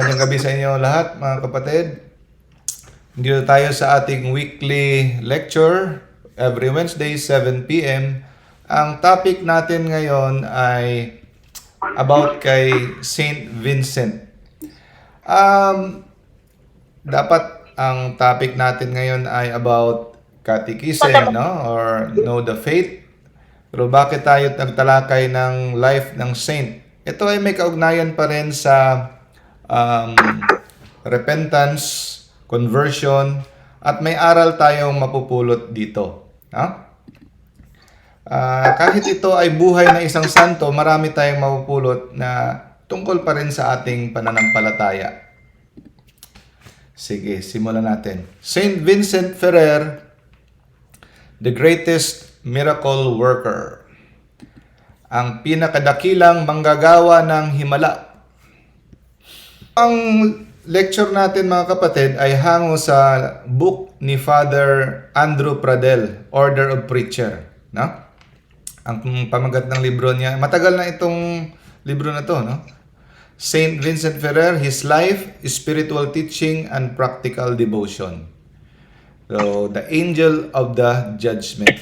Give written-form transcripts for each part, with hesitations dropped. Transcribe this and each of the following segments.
Magandang gabi sa inyo lahat, mga kapatid. Dito tayo sa ating weekly lecture every Wednesday, 7 p.m. Ang topic natin ngayon ay about kay Saint Vincent. Dapat ang topic natin ngayon ay about catechism, no? Or know the faith. Pero bakit tayo nagtalakay ng life ng saint? Ito ay may kaugnayan pa rin sa repentance, conversion, at may aral tayong mapupulot dito. Kahit ito ay buhay na isang santo, marami tayong mapupulot na tungkol pa rin sa ating pananampalataya. Sige, simulan natin. Saint Vincent Ferrer, the greatest miracle worker. Ang pinakadakilang manggagawa ng himala. Ang lecture natin, mga kapatid, ay hango sa book ni Father Andrew Pradel, Order of Preacher. No? Ang pamagat ng libro niya, matagal na itong libro na to, no? Saint Vincent Ferrer, His Life, Spiritual Teaching, and Practical Devotion. So, the Angel of the Judgment.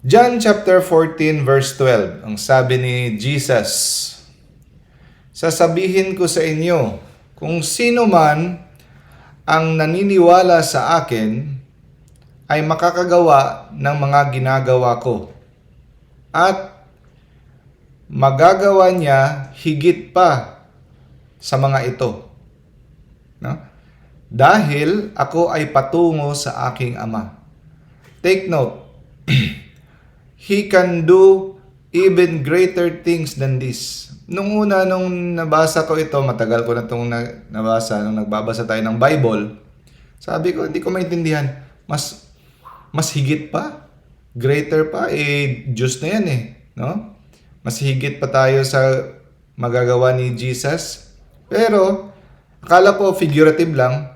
John chapter 14 verse 12, ang sabi ni Jesus, sasabihin ko sa inyo, kung sino man ang naniniwala sa akin ay makakagawa ng mga ginagawa ko at magagawa niya higit pa sa mga ito. No? Dahil ako ay patungo sa aking Ama. Take note, He can do even greater things than this. Nung nabasa ko ito, matagal ko na itong nabasa, nung nagbabasa tayo ng Bible, sabi ko, hindi ko maintindihan. Mas higit pa? Greater pa? Diyos na yan no? Mas higit pa tayo sa magagawa ni Jesus. Pero, akala ko figurative lang.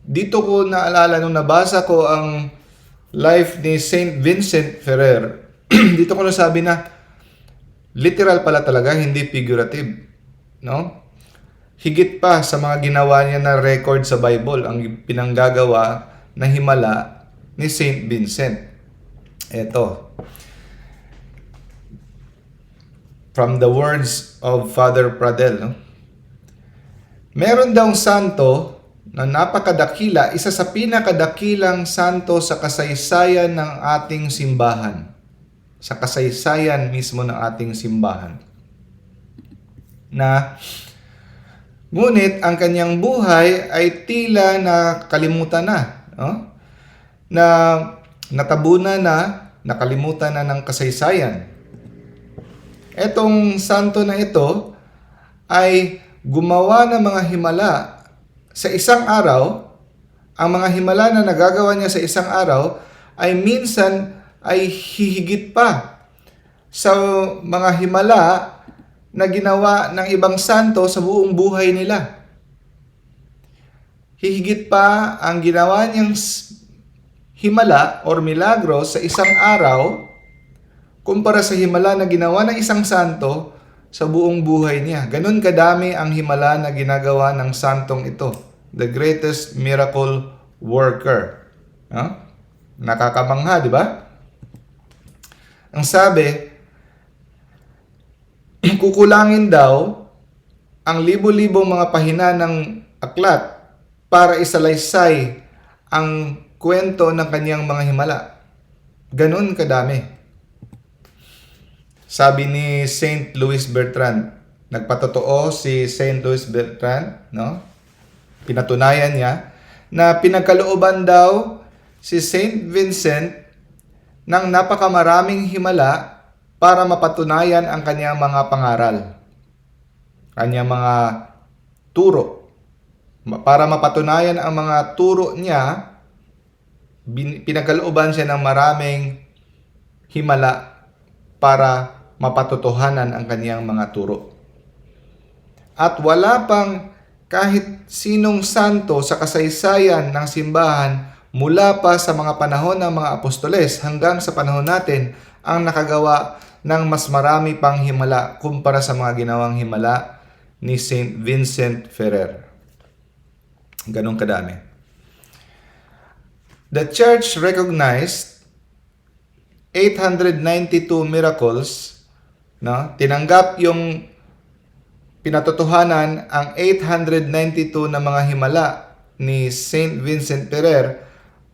Dito ko naalala nung nabasa ko ang life ni Saint Vincent Ferrer. Dito ko nasabi na literal pala talaga, hindi figurative, no? Higit pa sa mga ginawa niya na record sa Bible ang pinanggagawa na himala ni Saint Vincent. Ito. From the words of Father Pradel, no? Meron daw santo na napakadakila, isa sa pinakadakilang santo sa kasaysayan ng ating simbahan. Sa kasaysayan mismo ng ating simbahan. Ngunit ang kanyang buhay ay tila na kalimutan na. No? Na natabunan na, nakalimutan na ng kasaysayan. Etong santo na ito ay gumawa ng mga himala sa isang araw. Ang mga himala na nagagawa niya sa isang araw ay minsan ay hihigit pa sa mga himala na ginawa ng ibang santo sa buong buhay nila. Hihigit pa ang ginawa niyang himala or milagro sa isang araw kumpara sa himala na ginawa ng isang santo sa buong buhay niya. Ganun kadami ang himala na ginagawa ng santong ito. The greatest miracle worker. No? Nakakamangha, di ba? Ang sabi, kukulangin daw ang libo-libong mga pahina ng aklat para isalaysay ang kwento ng kanyang mga himala. Ganun kadami. Sabi ni Saint Louis Bertrand, nagpatotoo si Saint Louis Bertrand, no? Pinatunayan niya na pinagkalooban daw si Saint Vincent ng napakamaraming himala para mapatunayan ang kanyang mga pangaral, kanyang mga turo. Para mapatunayan ang mga turo niya, pinagkalooban siya ng maraming himala para mapatotohanan ang kanyang mga turo. At wala pang kahit sinong santo sa kasaysayan ng simbahan mula pa sa mga panahon ng mga apostoles hanggang sa panahon natin ang nakagawa ng mas marami pang himala kumpara sa mga ginawang himala ni Saint Vincent Ferrer. Ganun kadami. The church recognized 892 miracles, no? Tinanggap yung pinatotohanan ang 892 na mga himala ni Saint Vincent Ferrer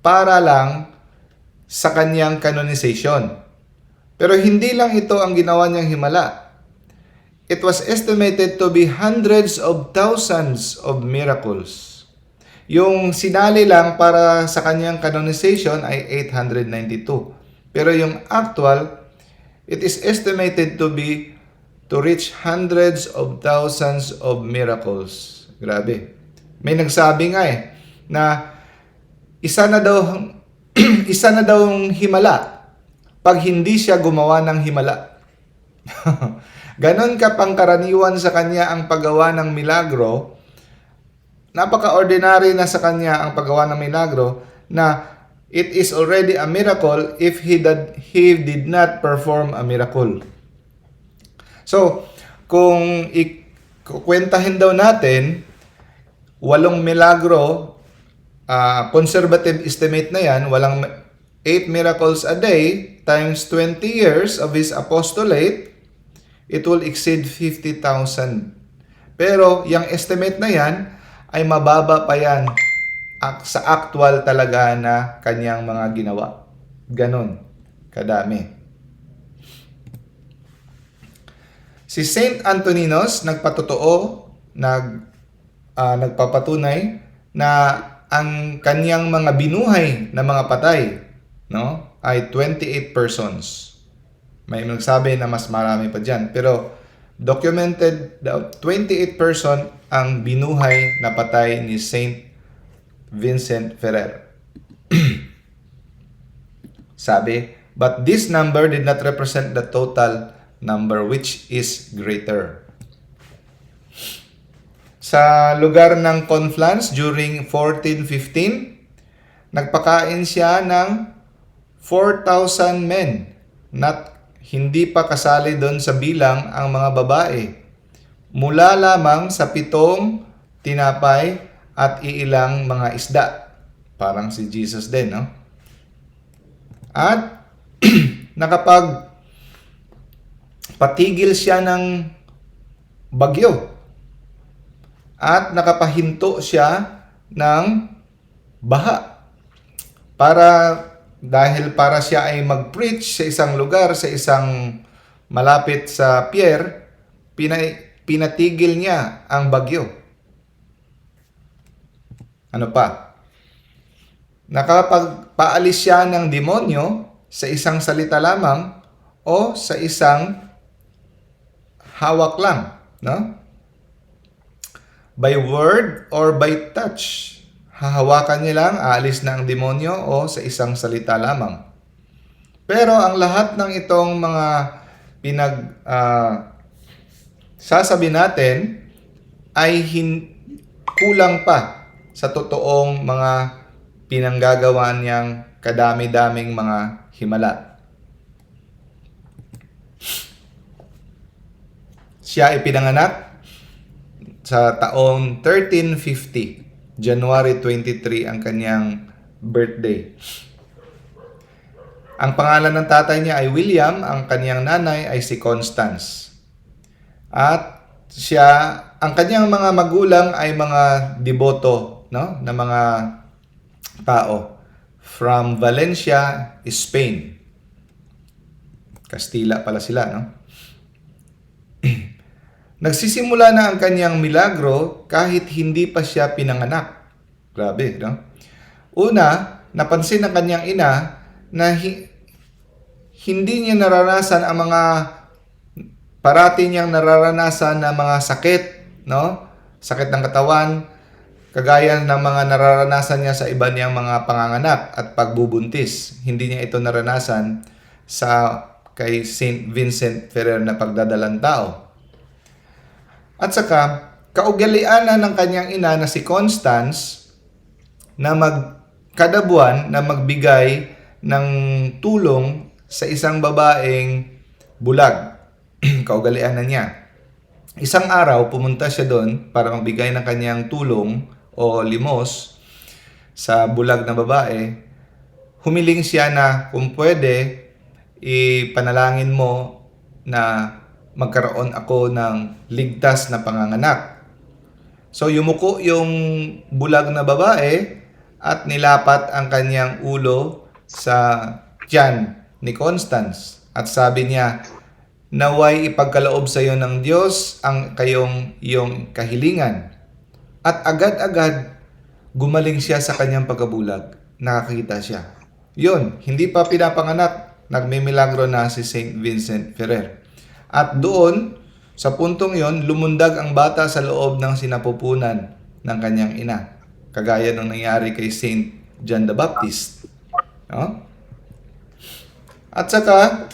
para lang sa kanyang canonization. Pero hindi lang ito ang ginawa niyang himala. It was estimated to be hundreds of thousands of miracles. Yung sinali lang para sa kanyang canonization ay 892. Pero yung actual, it is estimated to reach hundreds of thousands of miracles. Grabe. May nagsabi nga na isa na daw himala pag hindi siya gumawa ng himala. Ganon ka pangkaraniwan sa kanya ang paggawa ng milagro. Napaka-ordinary na sa kanya ang paggawa ng milagro na it is already a miracle if he did not perform a miracle. So, kung ikukwentahin daw natin, 8 milagro, conservative estimate na yan, 8 miracles a day times 20 years of his apostolate, it will exceed 50,000. Pero yung estimate na yan ay mababa pa yan sa actual talaga na kanyang mga ginawa. Ganon kadami. Si Saint Antoninus nagpapatunay na ang kanyang mga binuhay na mga patay, no, ay 28 persons. May nagsabi na mas marami pa dyan. Pero documented, 28 person ang binuhay na patay ni Saint Vincent Ferrer. Sabi, but this number did not represent the total number which is greater. Sa lugar ng Conflans during 1415, nagpakain siya ng 4,000 men. Hindi pa kasali doon sa bilang ang mga babae. Mula lamang sa 7 tinapay at iilang mga isda. Parang si Jesus din, no? At patigil siya ng bagyo. At nakapahinto siya ng baha. Dahil para siya ay mag-preach sa isang lugar, sa isang malapit sa pier, pinatigil niya ang bagyo. Ano pa? Nakapagpaalis siya ng demonyo sa isang salita lamang o sa isang hawak lang, no? By word or by touch. Hahawakan niya lang, aalis na ang demonyo o sa isang salita lamang. Pero ang lahat ng itong mga sasabi natin ay kulang pa sa totoong mga pinanggagawa niyang kadami-daming mga himala. Siya ay pinanganak sa taong 1350. January 23 ang kanyang birthday. Ang pangalan ng tatay niya ay William, ang kanyang nanay ay si Constance. At ang kanyang mga magulang ay mga deboto, no, na mga tao from Valencia, Spain. Kastila pala sila, no? Nagsisimula na ang kanyang milagro kahit hindi pa siya pinanganak. Grabe, no? Una, napansin ng kanyang ina na hindi niya naranasan ang mga parati niyang nararanasan na mga sakit, no? Sakit ng katawan, kagaya ng mga nararanasan niya sa iba niyang mga panganganak at pagbubuntis. Hindi niya ito naranasan kay Saint Vincent Ferrer na pagdadalang tao. At saka, kaugalian na ng kanyang ina na si Constance na kada buwan na magbigay ng tulong sa isang babaeng bulag. Kaugalian na niya. Isang araw, pumunta siya doon para magbigay ng kanyang tulong o limos sa bulag na babae. Humiling siya na kung pwede, ipanalangin mo na magkaroon ako ng ligtas na panganganak. So yumuko yung bulag na babae at nilapat ang kanyang ulo sa tiyan ni Constance. At sabi niya, naway ipagkaloob sa iyo ng Diyos ang iyong kahilingan. At agad-agad gumaling siya sa kanyang pagkabulag. Nakakita siya. Yun, hindi pa pinapanganak, nagmimilagro na si Saint Vincent Ferrer. At doon, sa puntong yon, lumundag ang bata sa loob ng sinapupunan ng kanyang ina. Kagaya ng nangyari kay Saint John the Baptist. No? At saka,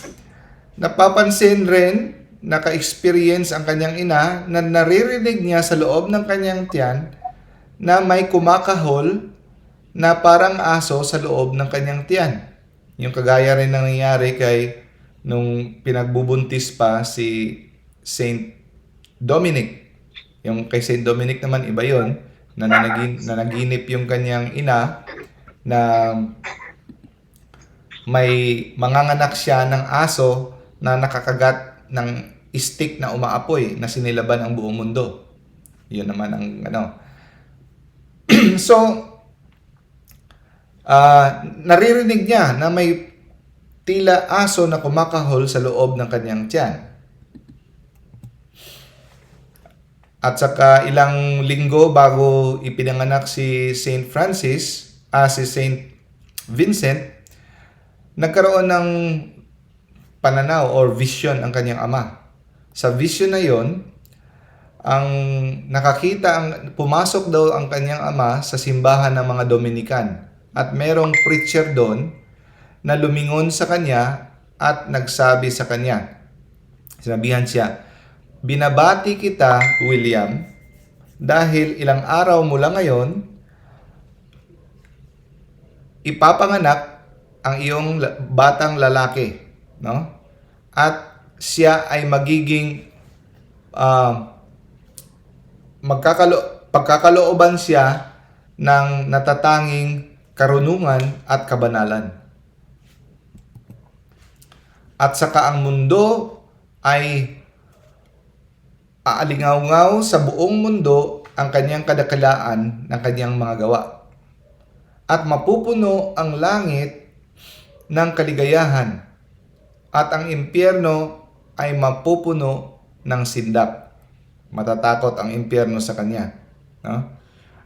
napapansin rin, naka-experience ang kanyang ina na naririnig niya sa loob ng kanyang tiyan na may kumakahol na parang aso sa loob ng kanyang tiyan. Yung kagaya rin ng nangyari kay nung pinagbubuntis pa si Saint Dominic. Yung kay Saint Dominic naman iba yon na nanaginip yung kanyang ina na may manganganak siya ng aso na nakakagat ng stick na umaapoy na sinilaban ang buong mundo. Yun naman ang So, naririnig niya na may tila aso na kumakahol sa loob ng kanyang tiyan. At saka ilang linggo bago ipinanganak si Saint Vincent, nagkaroon ng pananaw or vision ang kanyang ama. Sa vision na yon, ang pumasok daw ang kanyang ama sa simbahan ng mga Dominican. At merong preacher doon na lumingon sa kanya at nagsabi sa kanya. Sinabihan siya, binabati kita, William, dahil ilang araw mula ngayon, ipapanganak ang iyong batang lalaki. No? At siya ay magiging pagkakalooban siya ng natatanging karunungan at kabanalan. At saka ang mundo ay aalingaw-ngaw sa buong mundo ang kanyang kadakilaan ng kanyang mga gawa. At mapupuno ang langit ng kaligayahan at ang impyerno ay mapupuno ng sindak. Matatakot ang impyerno sa kanya. No?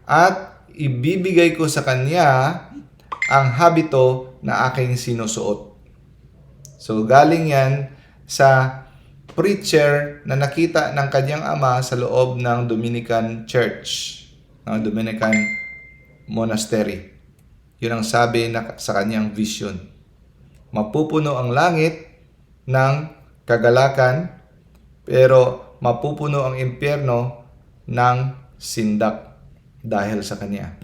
At ibibigay ko sa kanya ang habito na aking sinusuot. So galing yan sa preacher na nakita ng kanyang ama sa loob ng Dominican Church, Dominican Monastery. Yun ang sabi sa kanyang vision. Mapupuno ang langit ng kagalakan, pero mapupuno ang impyerno ng sindak dahil sa kanya.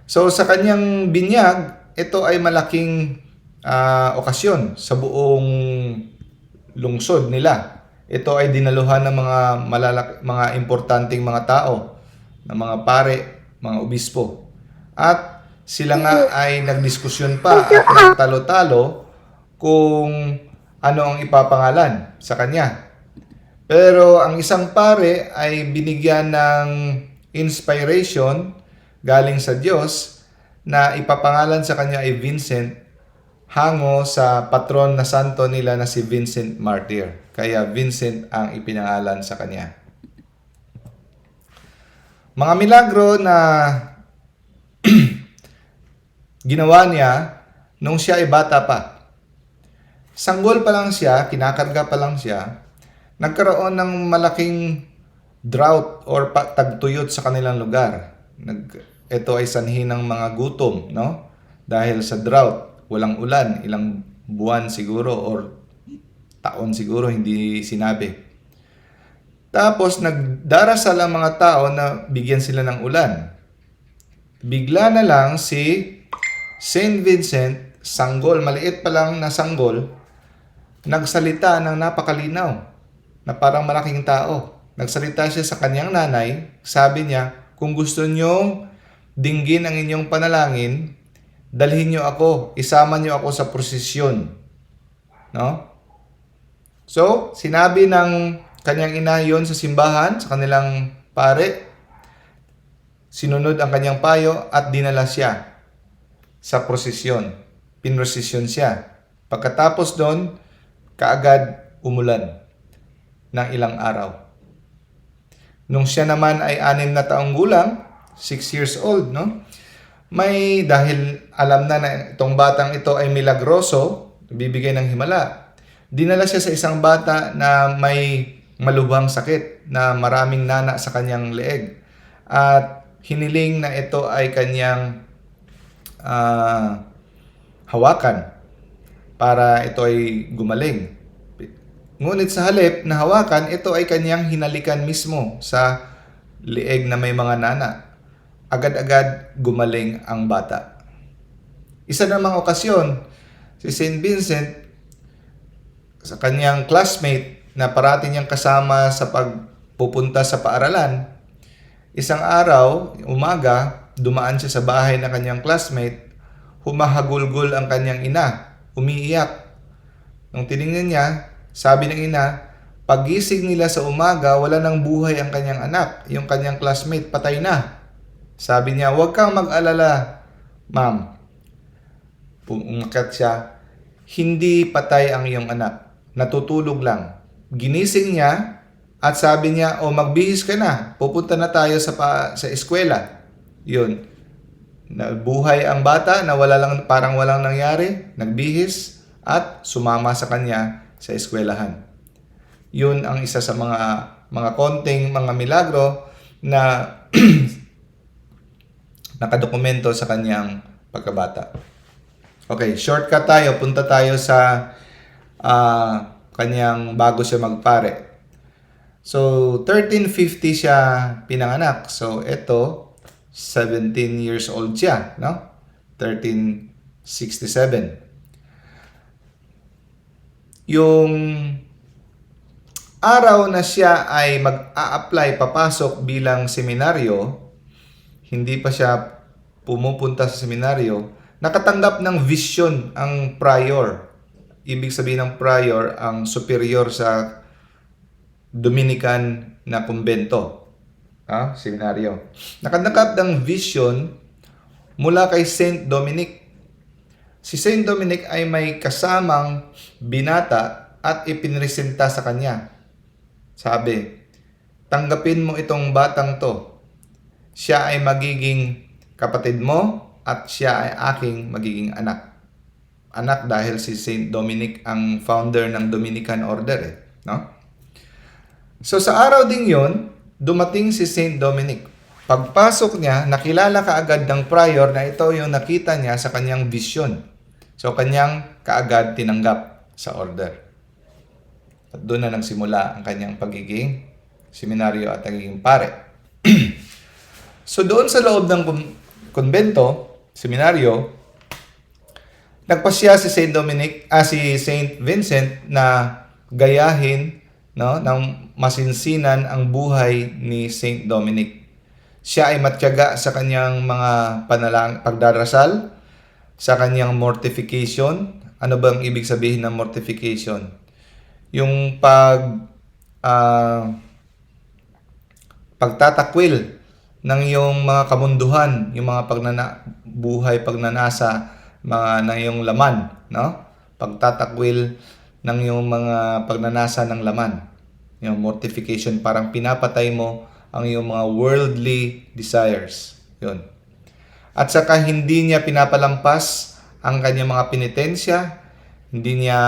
So sa kanyang binyag, ito ay malaking okasyon sa buong lungsod nila. Ito ay dinaluhan ng mga importanteng mga tao, ng mga pare, mga obispo. At sila nga ay nagdiskusyon pa at nagtalo-talo kung ano ang ipapangalan sa kanya. Pero ang isang pare ay binigyan ng inspiration galing sa Diyos na ipapangalan sa kanya ay Vincent, hango sa patron na santo nila na si Vincent Martyr. Kaya Vincent ang ipinangalan sa kanya. Mga milagro na ginawa niya nung siya ay bata pa. Sanggol pa lang siya, kinakarga pa lang siya, nagkaroon ng malaking drought or tagtuyot sa kanilang lugar. Ito ay sanhi ng mga gutom, no? Dahil sa drought, walang ulan, ilang buwan siguro or taon siguro, hindi sinabi. Tapos nagdarasal ang mga tao na bigyan sila ng ulan. Bigla na lang si Saint Vincent, sanggol, maliit pa lang na sanggol, nagsalita ng napakalinaw na parang malaking tao. Nagsalita siya sa kanyang nanay, sabi niya, kung gusto niyong dinggin ang inyong panalangin, dalhin niyo ako, isama niyo ako sa prosesyon. No? So, sinabi ng kanyang ina yon sa simbahan, sa kanilang pare, sinunod ang kanyang payo at dinala siya sa prosesyon. Pinrosesyon siya. Pagkatapos doon, kaagad umulan ng ilang araw. Nung siya naman ay 6 na taong gulang, 6 years old, no? Dahil alam na itong batang ito ay milagroso, bibigay ng himala, dinala siya sa isang bata na may malubhang sakit, na maraming nana sa kanyang leeg. At hiniling na ito ay kanyang hawakan para ito ay gumaling. Ngunit sa halip na hawakan, ito ay kanyang hinalikan mismo sa leeg na may mga nana. Agad-agad gumaling ang bata. Isa namang okasyon, si St. Vincent, sa kanyang classmate na parati niyang kasama sa pagpupunta sa paaralan, isang araw, umaga, dumaan siya sa bahay ng kanyang classmate, humahagulgol ang kanyang ina, umiiyak. Nung tinignan niya, sabi ng ina, pagising nila sa umaga, wala nang buhay ang kanyang anak, yung kanyang classmate, patay na. Sabi niya, huwag kang mag-alala, ma'am. Umakyat siya, hindi patay ang iyong anak, natutulog lang. Ginising niya at sabi niya, magbihis ka na, pupunta na tayo sa eskwela. Yun. Nabuhay ang bata na parang walang nangyari, nagbihis at sumama sa kanya sa eskwelahan. Yun ang isa sa mga konting mga milagro na nakadokumento sa kanyang pagkabata. Okay, shortcut tayo. Punta tayo sa kanyang bago siya magpare. So, 1350 siya pinanganak. So, ito, 17 years old siya, no? 1367. Yung araw na siya ay mag-a-apply, papasok bilang seminaryo, hindi pa siya pumupunta sa seminaryo, nakatanggap ng vision ang prior. Ibig sabihin ng prior, ang superior sa Dominican na kumbento. Seminaryo. Nakatanggap ng vision mula kay Saint Dominic. Si Saint Dominic ay may kasamang binata at ipinresenta sa kanya. Sabi, tanggapin mo itong batang to. Siya ay magiging kapatid mo at siya ay aking magiging anak. Anak dahil si Saint Dominic ang founder ng Dominican Order. No? So sa araw ding yon, dumating si Saint Dominic. Pagpasok niya, nakilala kaagad ng prior na ito yung nakita niya sa kanyang vision. So, kanyang kaagad tinanggap sa order. At doon na nagsimula ang kanyang pagiging seminaryo at nagiging pare. So, doon sa loob ng konbento, seminaryo, nagpasya si Saint Vincent na gayahin, no, ng masinsinan ang buhay ni Saint Dominic. Siya ay matyaga sa kanyang mga pagdarasal, sa kanyang mortification. Ano bang ibig sabihin ng mortification? Yung pagtatakwil ng yung mga kamunduhan, yung mga pagnanasa, ng yung laman, no? Pagtatakwil ng yung mga pagnanasa ng laman. Yung mortification, parang pinapatay mo ang yung mga worldly desires. Yun. At saka hindi niya pinapalampas ang kanyang mga penitensya, hindi niya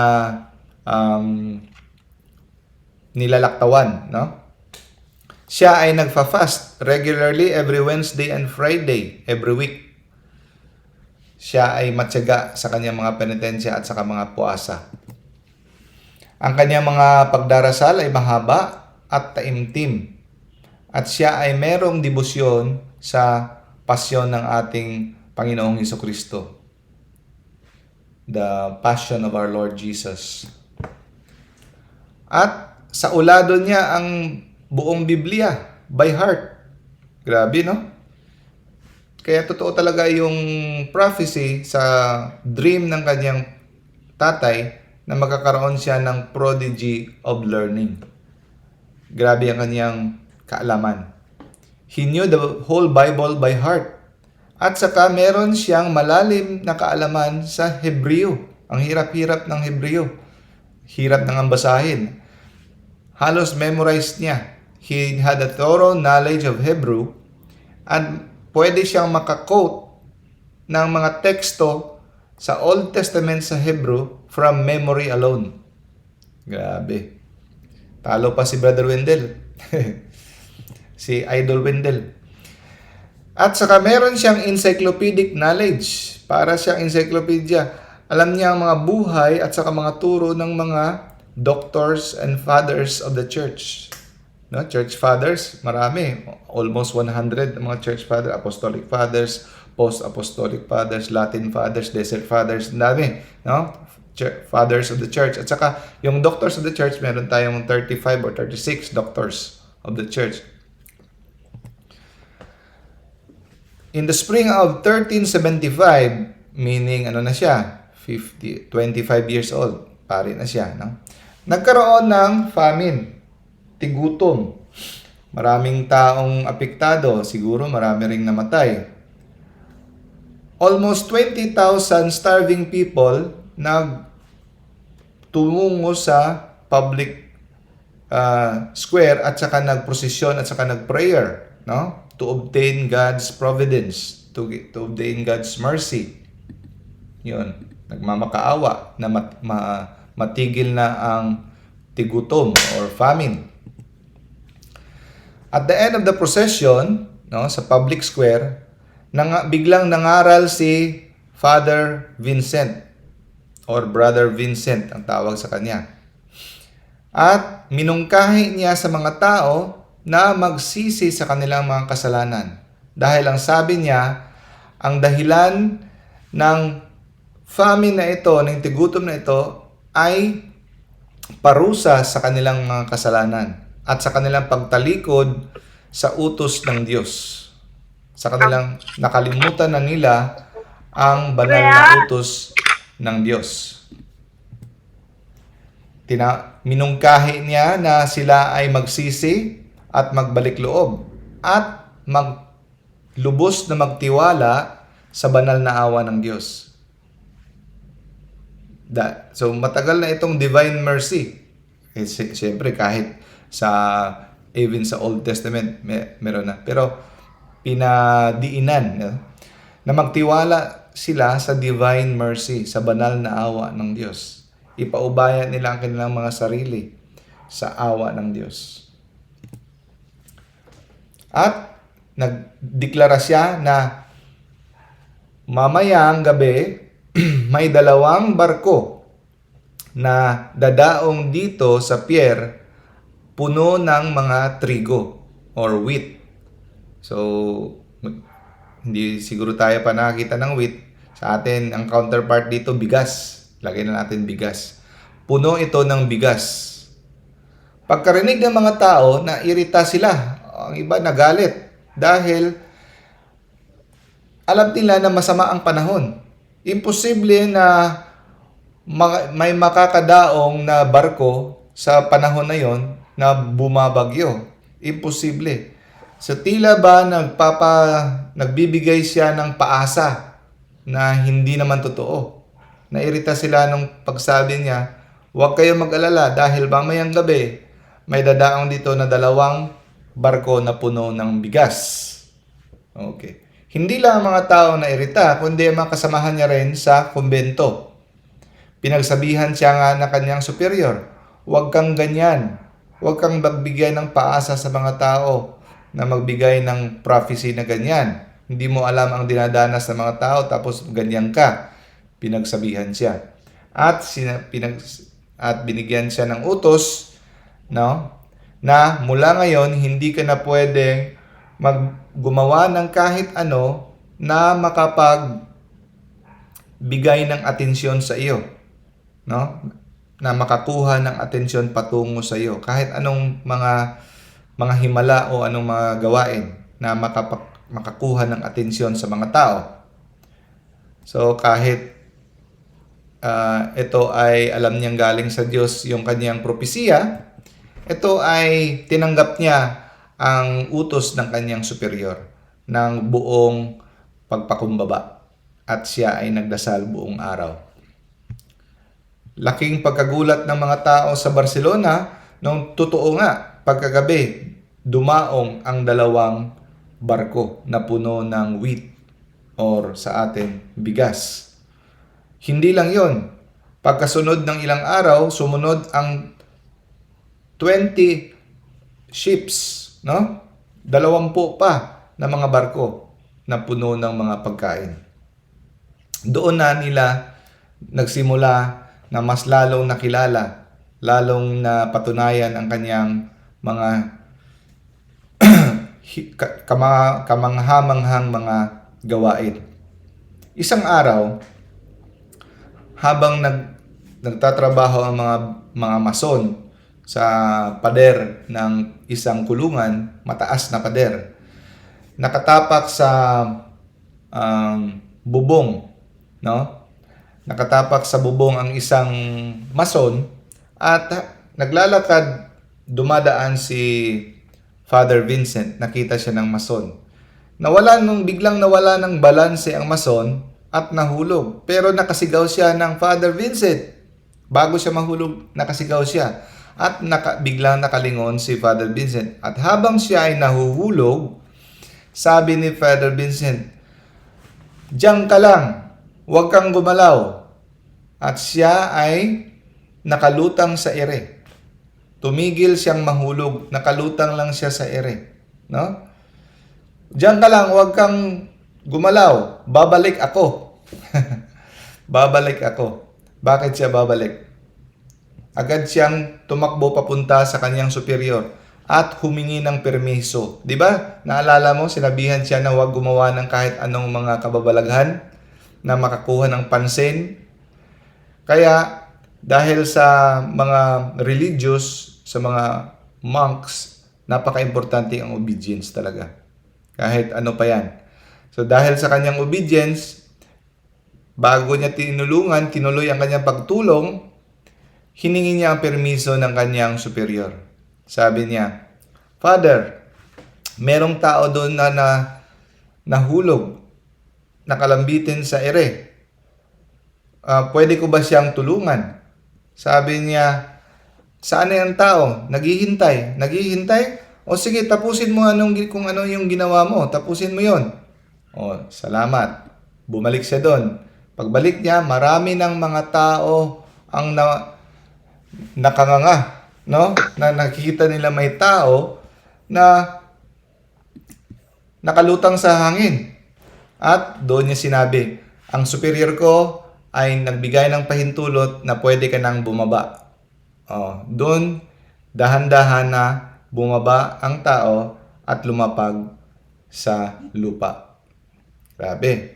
nilalaktawan, no? Siya ay nagfa-fast regularly every Wednesday and Friday, every week. Siya ay matyaga sa kanyang mga penitensya at saka mga puasa. Ang kanyang mga pagdarasal ay mahaba at taimtim. At siya ay merong debosyon sa pasyon ng ating Panginoong Hesukristo. The Passion of our Lord Jesus. At sa ulado niya ang buong Biblia by heart. Grabe, no? Kaya totoo talaga yung prophecy sa dream ng kanyang tatay na magkakaroon siya ng prodigy of learning. Grabe ang kanyang kaalaman. He knew the whole Bible by heart. At saka meron siyang malalim na kaalaman sa Hebreo. Ang hirap-hirap ng Hebreo. Hirap nang basahin. Halos memorized niya. He had a thorough knowledge of Hebrew at pwede siyang makakote ng mga teksto sa Old Testament sa Hebrew from memory alone. Grabe. Talo pa si Brother Wendell. Si Idol Wendell. At saka meron siyang encyclopedic knowledge. Para siyang encyclopedia. Alam niya ang mga buhay at saka mga turo ng mga doctors and fathers of the church. No, church fathers, marami. Almost 100 mga church fathers, apostolic fathers, post-apostolic fathers, Latin fathers, desert fathers, dami, no? Fathers of the church. At saka yung doctors of the church, meron tayong 35 or 36 doctors of the church. In the spring of 1375, meaning ano na siya, 25 years old, pare na siya, no? Nagkaroon ng famine, tigutom. Maraming taong apektado, siguro marami ring namatay. Almost 20,000 starving people nagtungo sa public square at saka nagprosesyon at saka nagprayer, no? To obtain God's providence, to obtain God's mercy. Yun, nagmamakaawa na matigil na ang tigutom or famine. At the end of the procession, no, sa public square, biglang nangaral si Father Vincent or Brother Vincent ang tawag sa kanya. At minungkahi niya sa mga tao na magsisi sa kanilang mga kasalanan. Dahil ang sabi niya, ang dahilan ng famine na ito, ng tigutom na ito, ay parusa sa kanilang mga kasalanan at sa kanilang pagtalikod sa utos ng Diyos. Sa kanilang nakalimutan na nila ang banal na utos ng Diyos. Minungkahi niya na sila ay magsisi at magbalik loob at lubos na magtiwala sa banal na awa ng Diyos. So matagal na itong divine mercy. Siyempre kahit even sa Old Testament meron na. Pero pinadiinan na magtiwala sila sa divine mercy, sa banal na awa ng Diyos. Ipaubayan nila ang kanilang mga sarili sa awa ng Diyos. At nagdeklara siya na mamayang gabi may 2 barko na dadaong dito sa pier puno ng mga trigo or wheat. So, hindi siguro tayo pa nakakita ng wheat. Sa atin, ang counterpart dito, bigas. Lagay na natin bigas. Puno ito ng bigas. Pagkarinig ng mga tao, nairita sila. Ang iba nagalit. Dahil alam nila na masama ang panahon. Imposible na may makakadaong na barko sa panahon na yon na bumabagyo. Imposible. Sa tila ba nagbibigay siya ng paasa na hindi naman totoo. Nairita sila nung pagsabi niya, huwag kayong mag-alala dahil mamayang gabi may dadaong dito na 2 barko na puno ng bigas. Okay. Hindi lang ang mga tao na irita, kundi ang mga kasamahan niya rin sa kumbento. Pinagsabihan siya nga na kanyang superior, huwag kang ganyan. Huwag kang magbigay ng paasa sa mga tao na magbigay ng prophecy na ganyan. Hindi mo alam ang dinadanas ng mga tao tapos ganyan ka. Pinagsabihan siya. At binigyan siya ng utos, no, na mula ngayon hindi ka na pwedeng gumawa ng kahit ano na makapagbigay ng atensyon sa iyo, no? na makakuha ng atensyon patungo sa iyo. Kahit anong mga himala o anong mga gawain na makakuha ng atensyon sa mga tao. So kahit ito ay alam niyang galing sa Diyos yung kanyang propesiya, ito ay tinanggap niya ang utos ng kanyang superior ng buong pagpakumbaba at siya ay nagdasal buong araw. Laking pagkagulat ng mga tao sa Barcelona nung totoo nga pagkagabi dumaong ang dalawang barko na puno ng wheat or sa atin bigas. Hindi lang yon. Pagkasunod ng ilang araw, sumunod ang 20 ships, no? 20 pa na mga barko na puno ng mga pagkain. Doon na nila nagsimula na mas lalong nakilala, lalong napatunayan ang kanyang mga kamanghamanghang mga gawain. Isang araw, habang nagtatrabaho ang mga mason sa pader ng isang kulungan, mataas na pader, nakatapak sa bubong, no? Nakatapak sa bubong ang isang mason at naglalakad, dumadaan si Father Vincent. Nakita siya ng mason. Biglang nawala ng balanse ang mason at nahulog. Pero nakasigaw siya ng Father Vincent. Bago siya mahulog, nakasigaw siya. At biglang nakalingon si Father Vincent. At habang siya ay nahuhulog, sabi ni Father Vincent, "Diyan ka lang, huwag kang gumalaw." At siya ay nakalutang sa ere. Tumigil siyang mahulog, nakalutang lang siya sa ere. No? "Diyan ka lang, huwag kang gumalaw, babalik ako." Babalik ako. Bakit siya babalik? Agad siyang tumakbo papunta sa kanyang superior at humingi ng permiso. Di ba? Naalala mo, sinabihan siya na huwag gumawa ng kahit anong mga kababalaghan na makakuha ng pansin. Kaya dahil sa mga religious, sa mga monks, napaka-importante ang obedience talaga. Kahit ano pa yan. So dahil sa kanyang obedience, bago niya tinuloy ang kanyang pagtulong, hiningi niya ang permiso ng kanyang superior. Sabi niya, "Father, merong tao doon na nahulog, nakalambitin sa ere. Pwede ko ba siyang tulungan?" Sabi niya, "Saan na yung tao? Naghihintay." "Naghihintay? O sige, tapusin mo kung ano yung ginawa mo. Tapusin mo yon." "O, salamat." Bumalik siya doon. Pagbalik niya, marami ng mga tao ang nakanganga, no? Na nakikita nila may tao na nakalutang sa hangin. At doon niya sinabi, "Ang superior ko ay nagbigay ng pahintulot na pwede ka nang bumaba." Doon, dahan-dahan na bumaba ang tao at lumapag sa lupa. Grabe.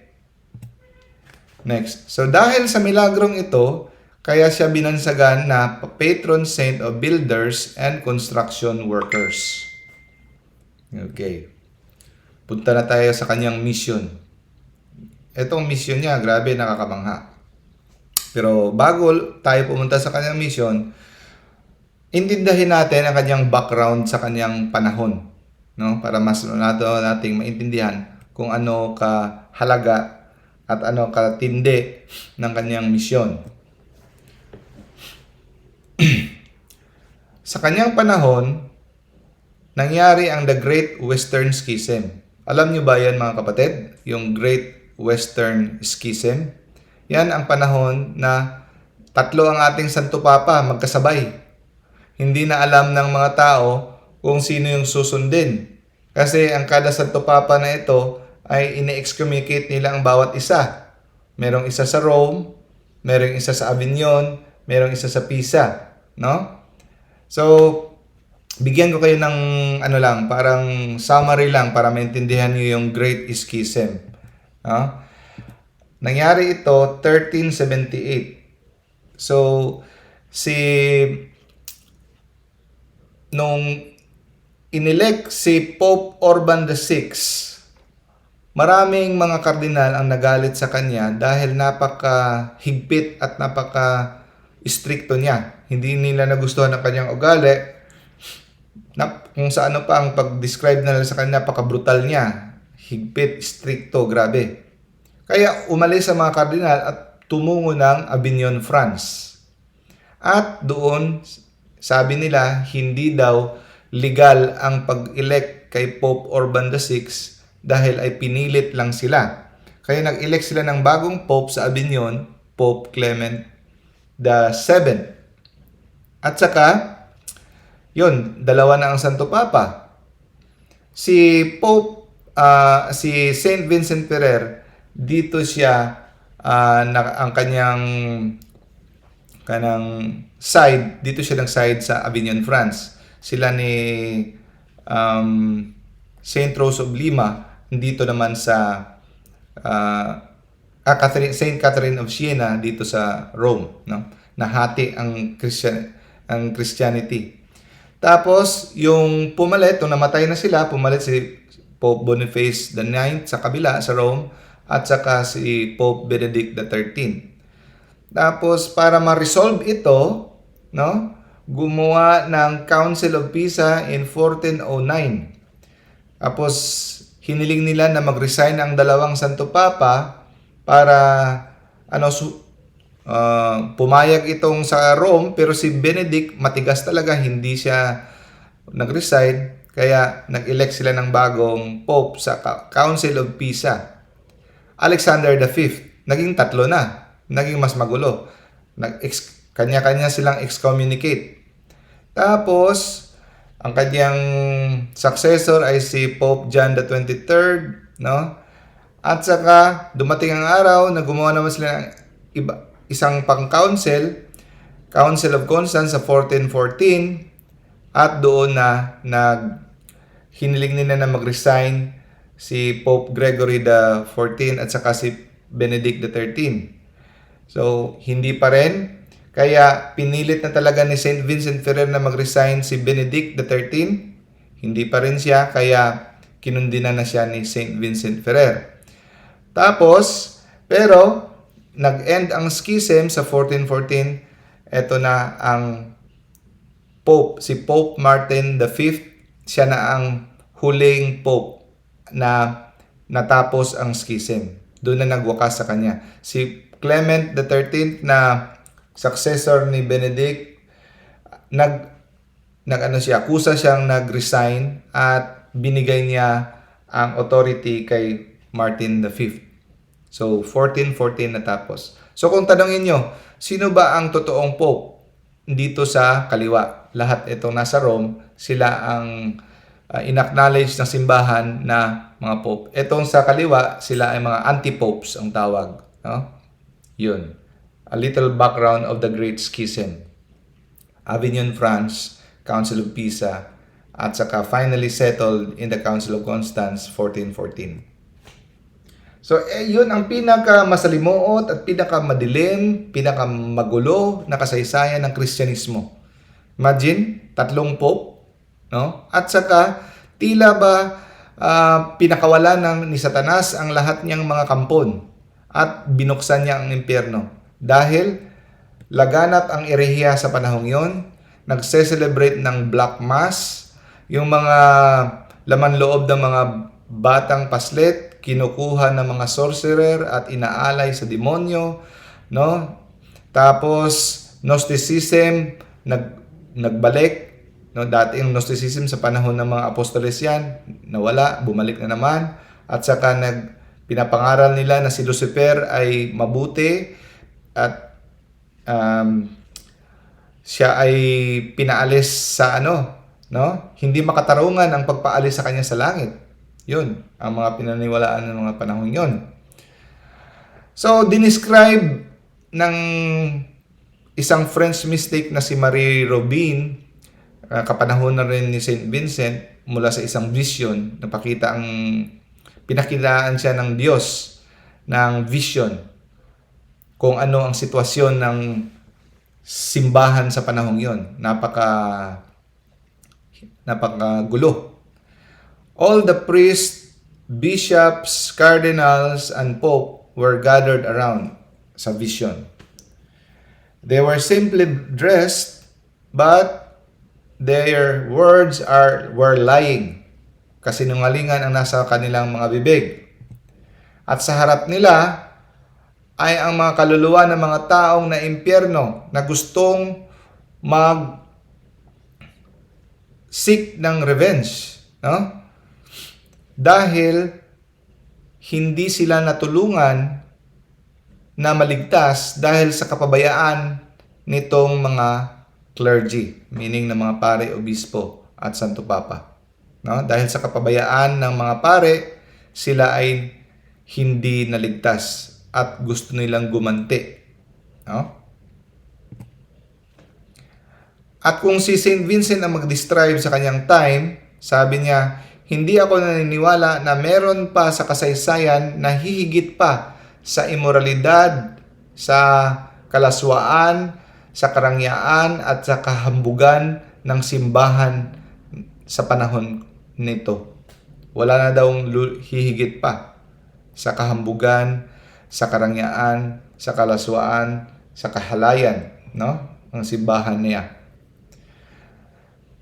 Next. So dahil sa milagrong ito, kaya siya binansagan na patron saint of builders and construction workers. Okay. Punta na tayo sa kanyang mission. Itong mission niya, grabe, nakakamangha. Pero bago tayo pumunta sa kanyang mission, intindihin natin ang kanyang background sa kanyang panahon, no? Para mas nating maintindihan kung ano kahalaga at ano katindi ng kanyang misyon. Sa kanyang panahon, nangyari ang The Great Western Schism. Alam niyo ba yan, mga kapatid? Yung Great Western Schism. Yan ang panahon na tatlo ang ating Santo Papa magkasabay. Hindi na alam ng mga tao kung sino yung susundin. Kasi ang kada Santo Papa na ito ay ine-excommunicate nila ang bawat isa. Merong isa sa Rome, merong isa sa Avignon, merong isa sa Pisa, no? So, bigyan ko kayo ng parang summary lang para maintindihan niyo yung Great Schism. No? Nangyari ito 1378. So, si nung inelect si Pope Urban VI, maraming mga kardinal ang nagalit sa kanya dahil napaka-higpit at napaka-stricto niya. Hindi nila nagustuhan ang kanyang ugali. Kung sa ano pa ang pag-describe nila sa kanya, napaka-brutal niya. Higpit, stricto, grabe. Kaya umalis ang mga kardinal at tumungo ng Avignon, France. At doon, sabi nila, hindi daw legal ang pag-elect kay Pope Urban VI dahil ay pinilit lang sila. Kaya nag-elect sila ng bagong Pope sa Avignon, Pope Clement VII. At saka, yun, dalawa na ang Santo Papa. Si si Saint Vincent Ferrer, dito siya, ang kanang side, dito siya nag-side sa Avignon, France. Sila ni Saint Rose of Lima, dito naman sa Saint Catherine of Siena dito sa Rome, no? Nahati ang Christianity. Tapos yung pumalit, nung namatay na sila, pumalit si Pope Boniface IX sa kabila sa Rome at saka si Pope Benedict XIII. Tapos para ma-resolve ito, no, gumawa ng Council of Pisa in 1409. Tapos hiniling nila na mag-resign ang dalawang Santo Papa para pumayag itong sa Rome, pero si Benedict matigas talaga, hindi siya nag-resign, kaya nag-elect sila ng bagong Pope sa Council of Pisa. Alexander V, naging tatlo na, naging mas magulo. Kanya-kanya silang excommunicate. Tapos, ang kanyang successor ay si Pope John the 23rd, no? At saka, dumating ang araw na gumawa naman sila ng isang pang-council, Council of Constance sa 1414, at doon na hiniling nila na mag-resign si Pope Gregory the 14 at saka si Benedict the 13. So, hindi pa rin. Kaya pinilit na talaga ni Saint Vincent Ferrer na mag-resign si Benedict the 13. Hindi pa rin siya, kaya kinundina na siya ni Saint Vincent Ferrer. Tapos, pero nag-end ang schism sa 1414. Ito na ang Pope, si Pope Martin V. Siya na ang huling Pope na natapos ang schism. Doon na nagwakas sa kanya. Si Clement the 13th na successor ni Benedict, kusa siyang nag-resign at binigay niya ang authority kay Martin V. So, 1414 natapos. So, kung tanongin nyo, sino ba ang totoong Pope dito sa kaliwa? Lahat itong nasa Rome, sila ang in-acknowledge ng simbahan na mga Pope. Itong sa kaliwa, sila ay mga anti-popes ang tawag. No? Yun. A little background of the Great Schism. Avignon, France, Council of Pisa, at saka finally settled in the Council of Constance, 1414. So, yun ang pinaka-masalimuot at pinaka-madilim, pinaka-magulo na kasaysayan ng Kristyanismo. Imagine, 3 Pope, no? At saka, tila ba pinakawala ni Satanas ang lahat niyang mga kampon at binuksan niya ang impyerno. Dahil laganap ang erehiya sa panahong yon, nagse-celebrate ng Black Mass, yung mga laman loob ng mga batang paslet, kinukuha ng mga sorcerer at inaalay sa demonyo, no? Tapos Gnosticism nagbalik, no? Dati yung Gnosticism sa panahon ng mga apostoles yan, nawala, bumalik na naman. At saka pinapangaral nila na si Lucifer ay mabuti at siya ay pinaalis sa no? Hindi makatarungan ang pagpaalis sa kanya sa langit. Yun, ang mga pinaniwalaan ng mga panahon yon. So, dinescribe ng isang French mystic na si Marie Robin, kapanahon na rin ni Saint Vincent, mula sa isang vision, pinakitaan siya ng Diyos ng vision kung ano ang sitwasyon ng simbahan sa panahong yon. Napakagulo. All the priests, bishops, cardinals, and pope were gathered around sa vision. They were simply dressed, but their words were lying. Kasinungalingan ang nasa kanilang mga bibig. At sa harap nila ay ang mga kaluluwa ng mga taong na impyerno na gustong seek ng revenge, no? Dahil hindi sila natulungan na maligtas dahil sa kapabayaan nitong mga clergy, meaning ng mga pare, obispo at santo papa, no? Dahil sa kapabayaan ng mga pare, sila ay hindi naligtas at gusto nilang gumanti, no? At kung si Saint Vincent ang mag-describe sa kanyang time, sabi niya, hindi ako naniniwala na meron pa sa kasaysayan na hihigit pa sa imoralidad, sa kalaswaan, sa karangyaan at sa kahambugan ng simbahan sa panahon nito. Wala na daw hihigit pa sa kahambugan, sa karangyaan, sa kalaswaan, sa kahalayan, no? Ang simbahan niya.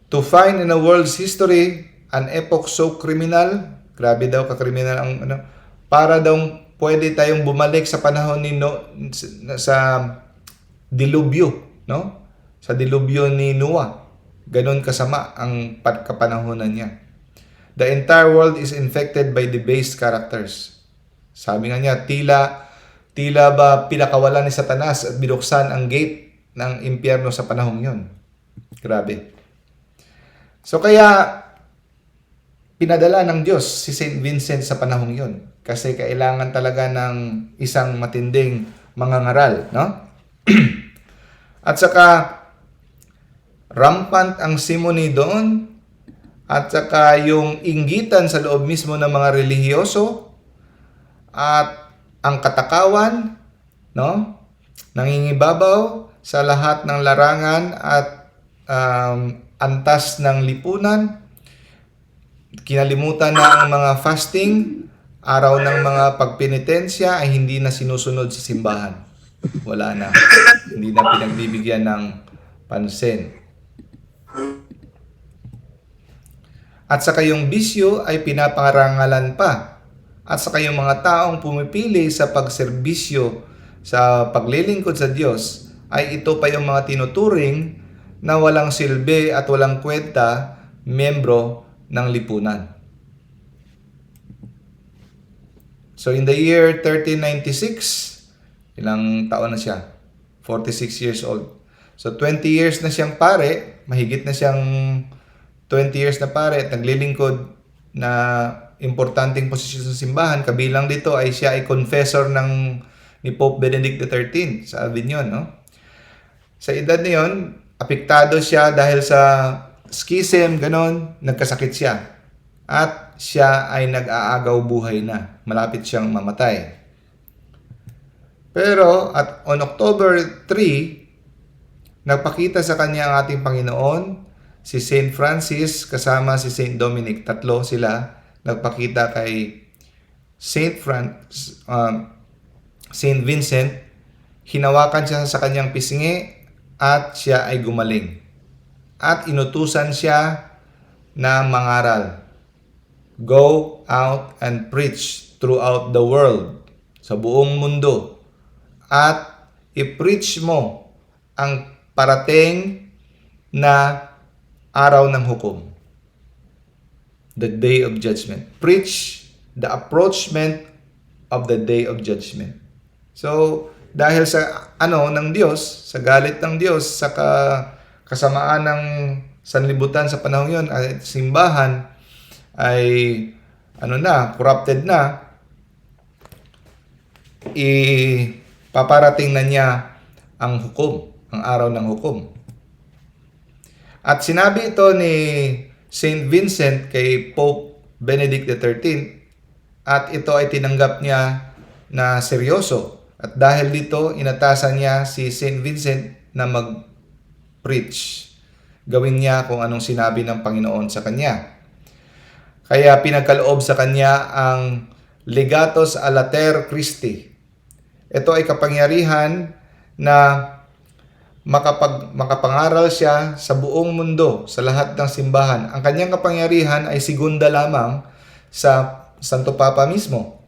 To find in a world's history an epoch so criminal, grabe daw ka-criminal ang para daw pwede tayong bumalik sa panahon ni sa dilubyo, no? Sa dilubyo ni Noah. Ganon kasama ang kapanahonan niya. The entire world is infected by debased characters. Sabi nga niya, tila ba pinakawalan ni Satanas at binuksan ang gate ng impyerno sa panahong yon. Grabe. So kaya pinadala ng Diyos si Saint Vincent sa panahong yon kasi kailangan talaga ng isang matinding mangangaral, no? At saka rampant ang simony doon at saka yung inggitan sa loob mismo ng mga relihiyoso at ang katakawan, no? Nangingibabaw sa lahat ng larangan at antas ng lipunan. Kinalimutan na ang mga fasting, araw ng mga pagpenitensya ay hindi na sinusunod sa simbahan. Wala na. Hindi na pinagbibigyan ng pansin. At saka yung bisyo ay pinapangarangalan pa. At saka yung mga taong pumipili sa pagserbisyo, sa paglilingkod sa Diyos, ay ito pa yung mga tinuturing na walang silbi at walang kwenta, miyembro ng lipunan. So in the year 1396, ilang taon na siya? 46 years old. So 20 years na siyang pare, mahigit na siyang 20 years na pare at naglilingkod na importanteng posisyon sa simbahan. Kabilang dito ay siya ay confessor ni Pope Benedict XIII sa Avignon, no? Sa edad na yun, apektado siya dahil sa schism, ganon, nagkasakit siya. At siya ay nag-aagaw buhay na. Malapit siyang mamatay. Pero on October 3, nagpakita sa kanya ang ating Panginoon, si Saint Francis kasama si Saint Dominic. Tatlo sila nagpakita kay Saint Vincent. Hinawakan siya sa kanyang pisngi at siya ay gumaling. At inutusan siya na mangaral. Go out and preach throughout the world, sa buong mundo. At i-preach mo ang parating na araw ng hukom. The day of judgment. Preach the approachment of the day of judgment. So, dahil sa ng Diyos, sa galit ng Diyos, sa kasamaan ng sanlibutan sa panahon yon, at simbahan ay corrupted na, paparating na niya ang hukom, ang araw ng hukom. At sinabi ito ni Saint Vincent kay Pope Benedict XIII at ito ay tinanggap niya na seryoso. At dahil dito, inatasan niya si Saint Vincent na mag-preach. Gawin niya kung anong sinabi ng Panginoon sa kanya. Kaya pinagkaloob sa kanya ang legatus a later Christi. Ito ay kapangyarihan na makapangaral siya sa buong mundo, sa lahat ng simbahan. Ang kanyang kapangyarihan ay segunda lamang sa Santo Papa mismo.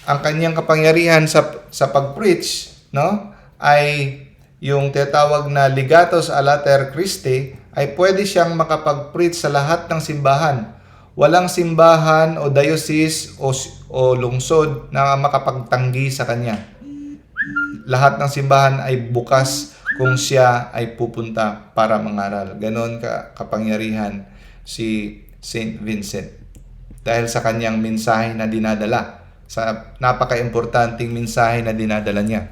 Ang kanyang kapangyarihan sa pag-preach, no, ay yung tinatawag na legatus a later Christi, ay pwede siyang makapag-preach sa lahat ng simbahan. Walang simbahan o diocese o lungsod na makapagtanggi sa kanya. Lahat ng simbahan ay bukas kung siya ay pupunta para mangaral. Ganon kapangyarihan si Saint Vincent. Dahil sa kanyang mensahe na dinadala, sa napaka-importanting mensahe na dinadala niya.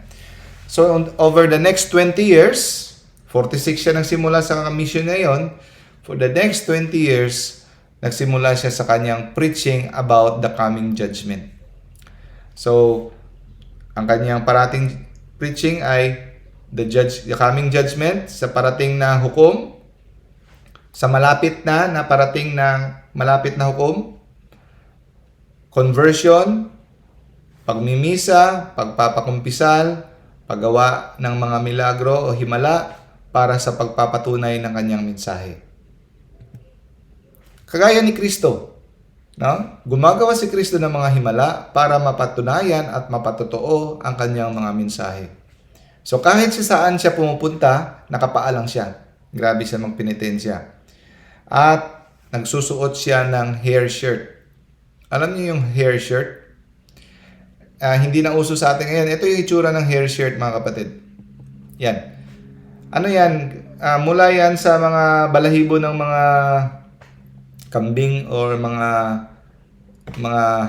So, over the next 20 years, 46 siya nagsimula sa mission niya yon. For the next 20 years, nagsimula siya sa kanyang preaching about the coming judgment. So, ang kanyang parating preaching ay the coming judgment, sa parating na hukom, sa malapit na malapit na hukom, conversion, pagmimisa, pagpapakumpisal, paggawa ng mga milagro o himala para sa pagpapatunay ng kanyang mensahe. Kagaya ni Kristo, no? Gumagawa si Kristo ng mga himala para mapatunayan at mapatotoo ang kanyang mga mensahe. So kahit saan siya pumupunta, nakapaalang siya. Grabe siya magpenitensya. At nagsusuot siya ng hair shirt. Alam niyo yung hair shirt? Hindi na uso sa atin ngayon. Ito yung itsura ng hair shirt, mga kapatid. Yan. Ano yan? Mula yan sa mga balahibo ng mga kambing or mga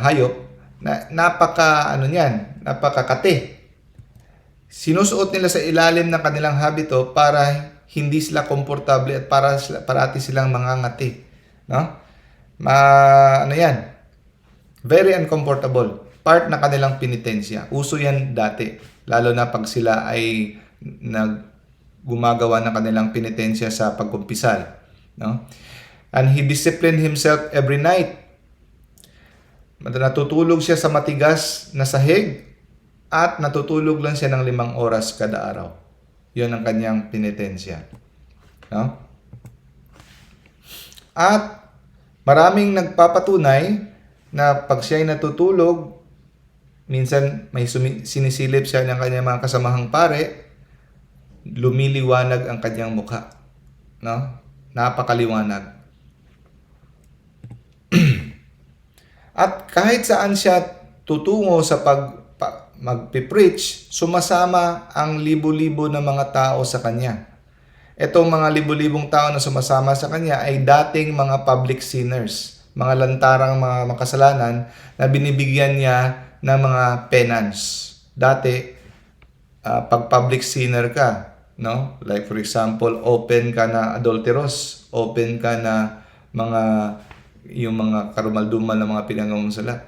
hayop na napakakate. Sinusuot nila sa ilalim ng kanilang habito para hindi sila komportable at parati silang mangangati. No? Yan? Very uncomfortable. Part na kanilang penitensya. Uso yan dati. Lalo na pag sila ay gumagawa ng kanilang penitensya sa pagkumpisal. No? And he disciplined himself every night. Natutulog siya sa matigas na sahig at natutulog lang siya ng 5 oras kada araw. Yun ang kanyang penitensya. No? At maraming nagpapatunay na pag siya ay natutulog, minsan may sinisilip siya ng kanyang mga kasamahang pare, lumiliwanag ang kanyang mukha. No? Napakaliwanag. At kahit saan siya tutungo sa magpipreach, sumasama ang libo-libo na mga tao sa kanya. Itong mga libo-libong tao na sumasama sa kanya ay dating mga public sinners, mga lantarang mga makasalanan na binibigyan niya ng mga penance. Dati, pag public sinner ka, no? Like for example, open ka na adulterous, open ka na yung mga karumaldumal na mga pinangamusala.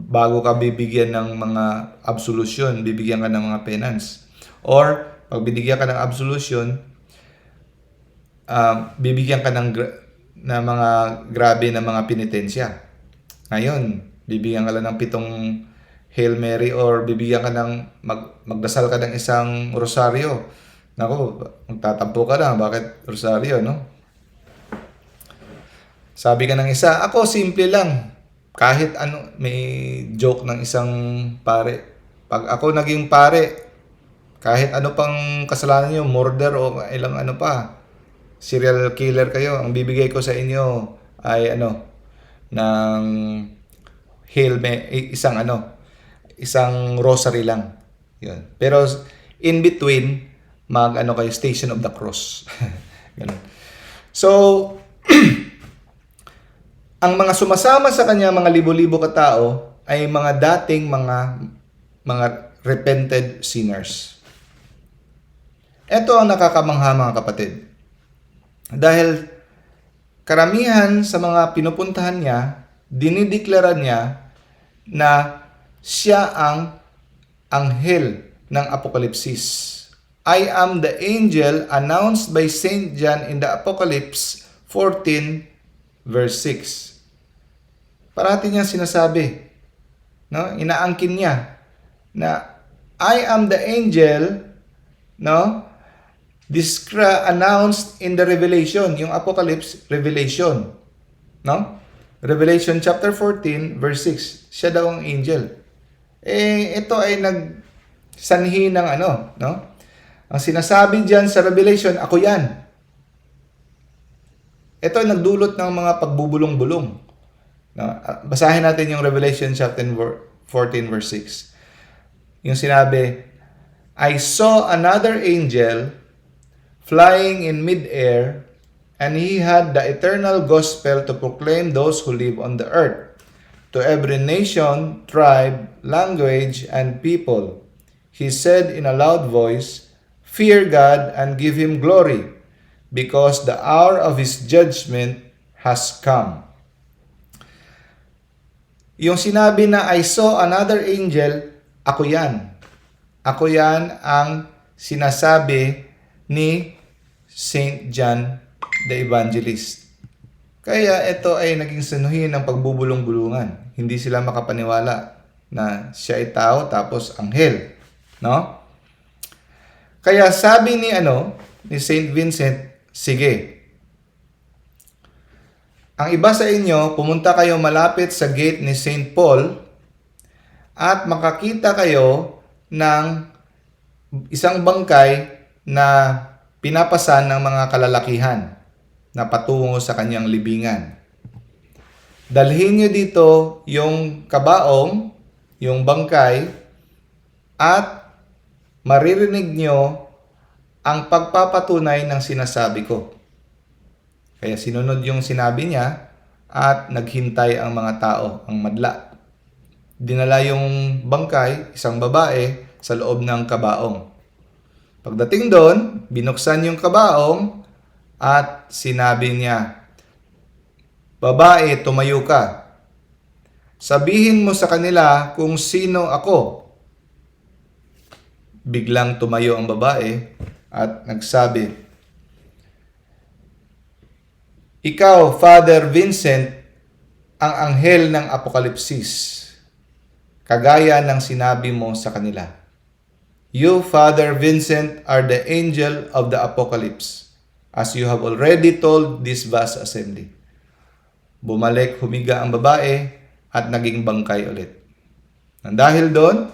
Bago ka bibigyan ng mga absolution, bibigyan ka ng mga penance. Or, pag binigyan ka ng absolution, bibigyan ka ng mga grabe na mga penitensya. Ngayon, bibigyan ka lang ng 7 Hail Mary or bibigyan ka ng magdasal ka ng isang rosaryo. Naku, magtatampo ka na. Bakit rosaryo, no? Sabi ka ng isa, ako simple lang. Kahit ano, may joke ng isang pare. Pag ako naging pare, kahit ano pang kasalanan nyo, murder o ilang ano pa, serial killer kayo, ang bibigay ko sa inyo ay ng isang rosary lang. Yun. Pero in between, kayo, Station of the Cross. Ganun. So, ang mga sumasama sa kanya, mga libo-libo katao, ay mga dating mga repented sinners. Ito ang nakakamangha, mga kapatid. Dahil karamihan sa mga pinupuntahan niya, dinideklara niya na siya ang anghel ng Apokalipsis I am the angel announced by Saint John in the Apocalypse 14 verse 6. Parati niyang sinasabi, no? Inaangkin niya na I am the angel, no? Announced in the Revelation, yung Apocalypse Revelation, no? Revelation chapter 14 verse 6. Siya daw ang angel. Ito ay nagsanhi ng no? Ang sinasabi diyan sa Revelation, ako yan. Ito ay nagdulot ng mga pagbubulong-bulong. No? Basahin natin yung Revelation chapter 14 verse 6. Yung sinabi, I saw another angel flying in mid-air, and he had the eternal gospel to proclaim those who live on the earth, to every nation, tribe, language, and people. He said in a loud voice, fear God and give Him glory, because the hour of His judgment has come. Yung sinabi na I saw another angel, ako yan. Ako yan ang sinasabi ni Saint John the Evangelist. Kaya ito ay naging sanuhin ng pagbubulong-bulungan. Hindi sila makapaniwala na siya ay tao tapos anghel, no? Kaya sabi ni Saint Vincent, sige. Ang iba sa inyo, pumunta kayo malapit sa gate ni Saint Paul at makakita kayo ng isang bangkay na pinapasan ng mga kalalakihan na patungo sa kanyang libingan. Dalhin nyo dito yung kabaong, yung bangkay, at maririnig nyo ang pagpapatunay ng sinasabi ko. Kaya sinunod yung sinabi niya at naghintay ang mga tao, ang madla. Dinala yung bangkay, isang babae, sa loob ng kabaong. Pagdating doon, binuksan yung kabaong at sinabi niya, babae, tumayo ka. Sabihin mo sa kanila kung sino ako. Biglang tumayo ang babae at nagsabi, ikaw, Father Vincent, ang anghel ng Apokalipsis, kagaya ng sinabi mo sa kanila. You, Father Vincent, are the angel of the Apocalypse, as you have already told this vast assembly. Bumalik, humiga ang babae at naging bangkay ulit. Dahil doon,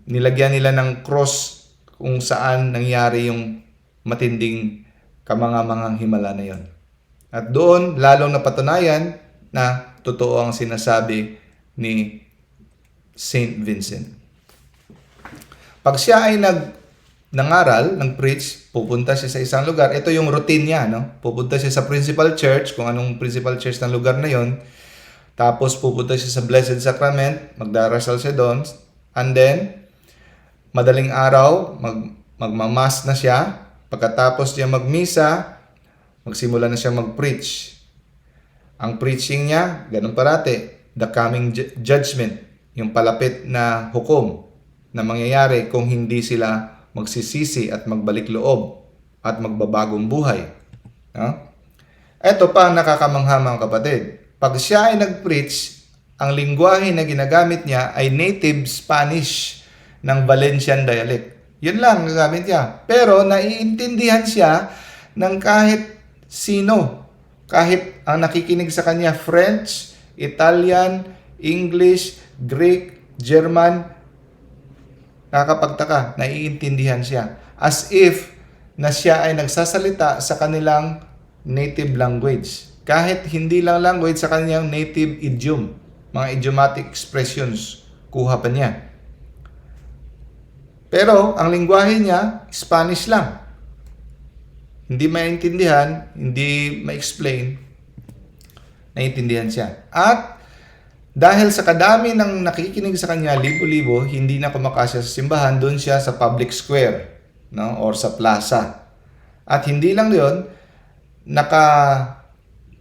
nilagyan nila ng cross kung saan nangyari yung matinding kamangamangang himala na yon. At doon, lalong napatunayan na totoo ang sinasabi ni Saint Vincent. Pag siya ay nangaral, nag-preach, pupunta siya sa isang lugar. Ito yung routine niya, no? Pupunta siya sa principal church, kung anong principal church ng lugar na yon. Tapos pupunta siya sa Blessed Sacrament, magdarasal siya doon. And then, madaling araw, magmamas na siya. Pagkatapos niya magmisa, magsimula na siya mag-preach. Ang preaching niya, ganun parati, the coming judgment, yung palapit na hukom na mangyayari kung hindi sila magsisisi at magbalik loob at magbabagong buhay. No? Ito pa ang nakakamangha mga kapatid. Pag siya ay nag-preach, ang lingwahe na ginagamit niya ay native Spanish ng Valencian dialect. Yun lang ang gagamit niya. Pero naiintindihan siya ng kahit sino. Kahit ang nakikinig sa kanya French, Italian, English, Greek, German, nakakapagtaka, naiintindihan siya. As if na siya ay nagsasalita sa kanilang native language. Kahit hindi lang language, sa kanyang native idiom. Mga idiomatic expressions, kuha pa niya. Pero ang lingwahe niya, Spanish lang. Hindi maintindihan, hindi ma-explain, naiintindihan siya. At dahil sa kadami ng nakikinig sa kanya, libo-libo, hindi na kumakasya sa simbahan, doon siya sa public square, no? Or sa plaza. At hindi lang yun,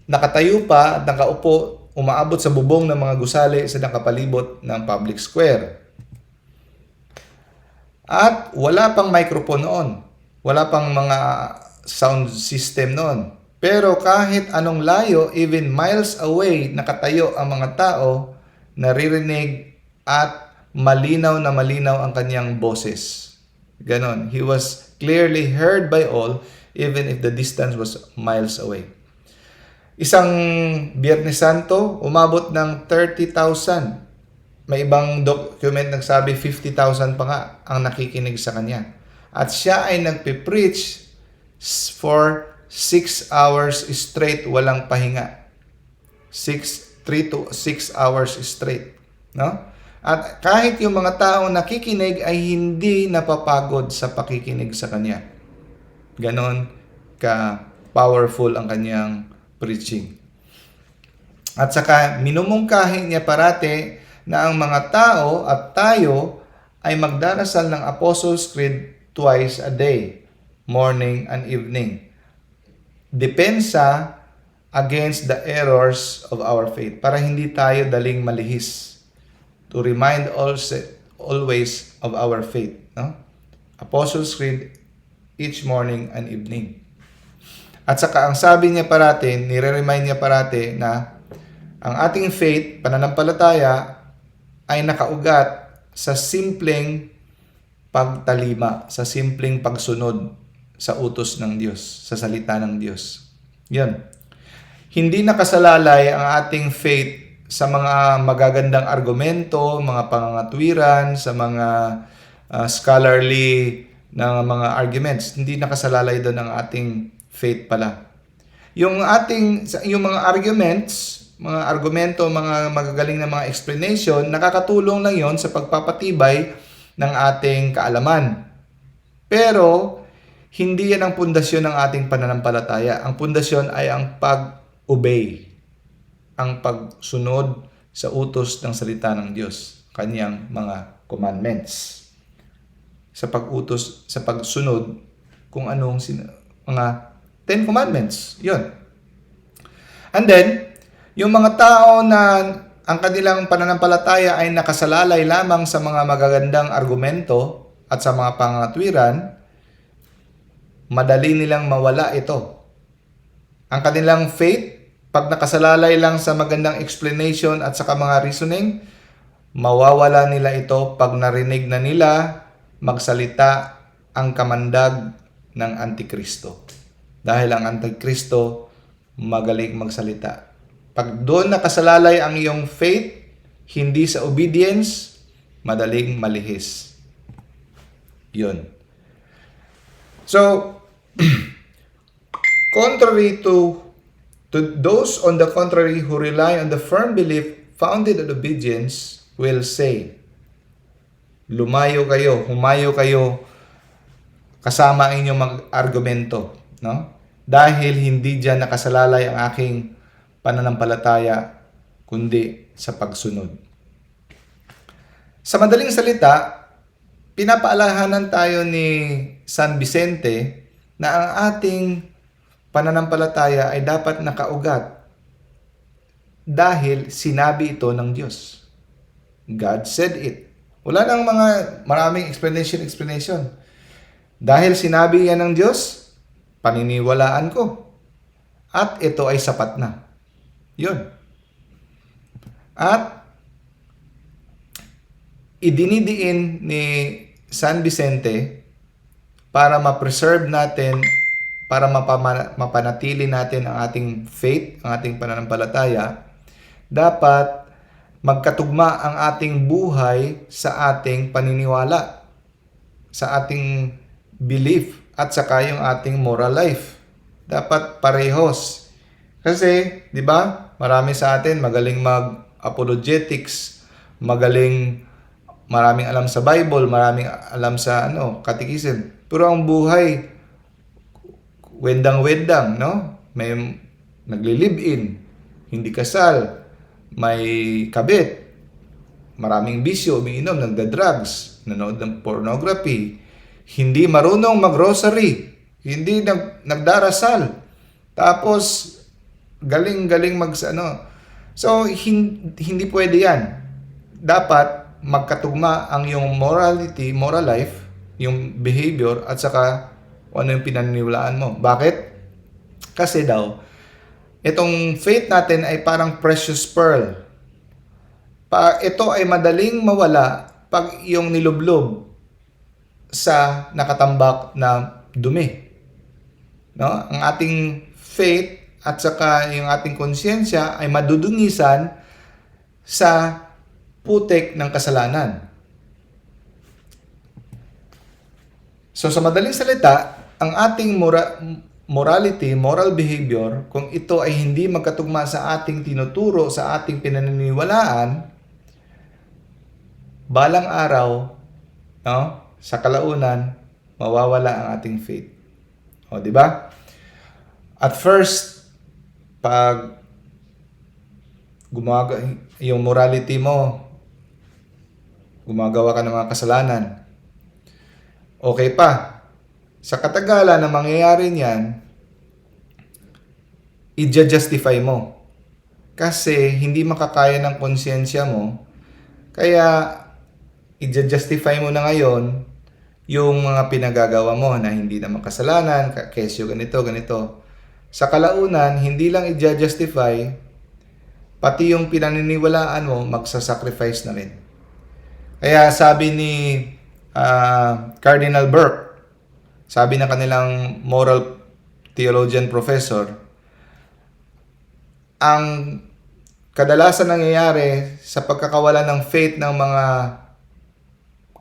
nakatayo pa at nakaupo, umaabot sa bubong ng mga gusali sa nakapalibot ng public square. At wala pang microphone noon. Wala pang mga sound system noon. Pero kahit anong layo, even miles away, nakatayo ang mga tao, naririnig at malinaw na malinaw ang kanyang boses. Ganon. He was clearly heard by all, even if the distance was miles away. Isang Biyernes Santo, umabot ng 30,000. May ibang document nagsabi 50,000 pa nga ang nakikinig sa kanya. At siya ay nagpe-preach for 6 hours straight, walang pahinga. 3 to 6 hours straight. No? At kahit yung mga taong nakikinig ay hindi napapagod sa pakikinig sa kanya. Ganon ka-powerful ang kanyang preaching. At saka minumungkahi niya parati na ang mga tao at tayo ay magdarasal ng Apostles' Creed twice a day, morning and evening. Depensa against the errors of our faith, para hindi tayo daling malihis. To remind always of our faith. No? Apostles' Creed each morning and evening. At saka ang sabi niya parati, nire-remind niya parati na ang ating faith, pananampalataya, ay nakaugat sa simpleng pagtalima, sa simpleng pagsunod sa utos ng Diyos, sa salita ng Diyos. Yan. Hindi nakasalalay ang ating faith sa mga magagandang argumento, mga pangangatwiran, sa mga scholarly na mga arguments. Hindi nakasalalay doon ang ating faith pala. Yung mga arguments, mga argumento, mga magagaling na mga explanation, nakakatulong lang yon sa pagpapatibay ng ating kaalaman. Pero, hindi yan ang pundasyon ng ating pananampalataya. Ang pundasyon ay ang pag-obey, ang pagsunod sa utos ng salita ng Diyos, kanyang mga commandments. Sa pag-utos, sa pagsunod kung anong mga 10 commandments. Yun. And then, yung mga tao na ang kanilang pananampalataya ay nakasalalay lamang sa mga magagandang argumento at sa mga pangatwiran, madali nilang mawala ito. Ang kanilang faith, pag nakasalalay lang sa magandang explanation at saka mga reasoning, mawawala nila ito pag narinig na nila magsalita ang kamandag ng Antikristo. Dahil ang Antikristo magaling magsalita. Pag doon nakasalalay ang iyong faith, hindi sa obedience, madaling malihis. Yun. So, contrary to those on the contrary who rely on the firm belief founded on obedience will say, humayo kayo kasama ang inyong mag-argumento, no? Dahil hindi diyan nakasalalay ang aking pananampalataya, kundi sa pagsunod. Sa madaling salita, pinapaalahanan tayo ni San Vicente na ang ating pananampalataya ay dapat nakaugat dahil sinabi ito ng Diyos. God said it. Wala nang maraming explanation. Dahil sinabi yan ng Diyos, paniniwalaan ko. At ito ay sapat na. Yun. At idinidiin ni San Vicente para ma-preserve natin, para mapanatili natin ang ating faith, ang ating pananampalataya, dapat magkatugma ang ating buhay sa ating paniniwala, sa ating belief, at saka yung ating moral life. Dapat parehos. Kasi, di ba, marami sa atin magaling mag-apologetics, maraming alam sa Bible, maraming alam sa catechism. Pero ang buhay, wendang-wendang, no? May nagli-live-in, hindi kasal, may kabit, maraming bisyo, umiinom, nagda-drugs, nanood ng pornography, hindi marunong mag-rosary, hindi nagdarasal, tapos galing So, hindi pwede yan. Dapat magkatugma ang iyong moral life yung behavior at saka kung ano yung pinaniniwalaan mo. Bakit? Kasi daw, itong faith natin ay parang precious pearl. Ito ay madaling mawala pag yung nilublob sa nakatambak na dumi. No? Ang ating faith at saka yung ating konsyensya ay madudungisan sa putik ng kasalanan. So sa madaling salita, ang ating morality, moral behavior, kung ito ay hindi magkatugma sa ating tinuturo, sa ating pinaniniwalaan, balang araw, no, sa kalaunan, mawawala ang ating faith. O, di ba? At first, pag yung morality mo, gumagawa ka ng mga kasalanan, okay pa. Sa katagalan na mangyayari niyan, i-justify mo. Kasi hindi makakaya ng konsyensya mo, kaya i-justify mo na ngayon yung mga pinagagawa mo na hindi naman kasalanan, kesyo ganito, ganito. Sa kalaunan, hindi lang i-justify, pati yung pinaniniwalaan mo, magsasacrifice na rin. Kaya sabi ni Cardinal Burke, sabi ng kanilang moral theologian professor, ang kadalasan nangyayari sa pagkakawala ng faith ng mga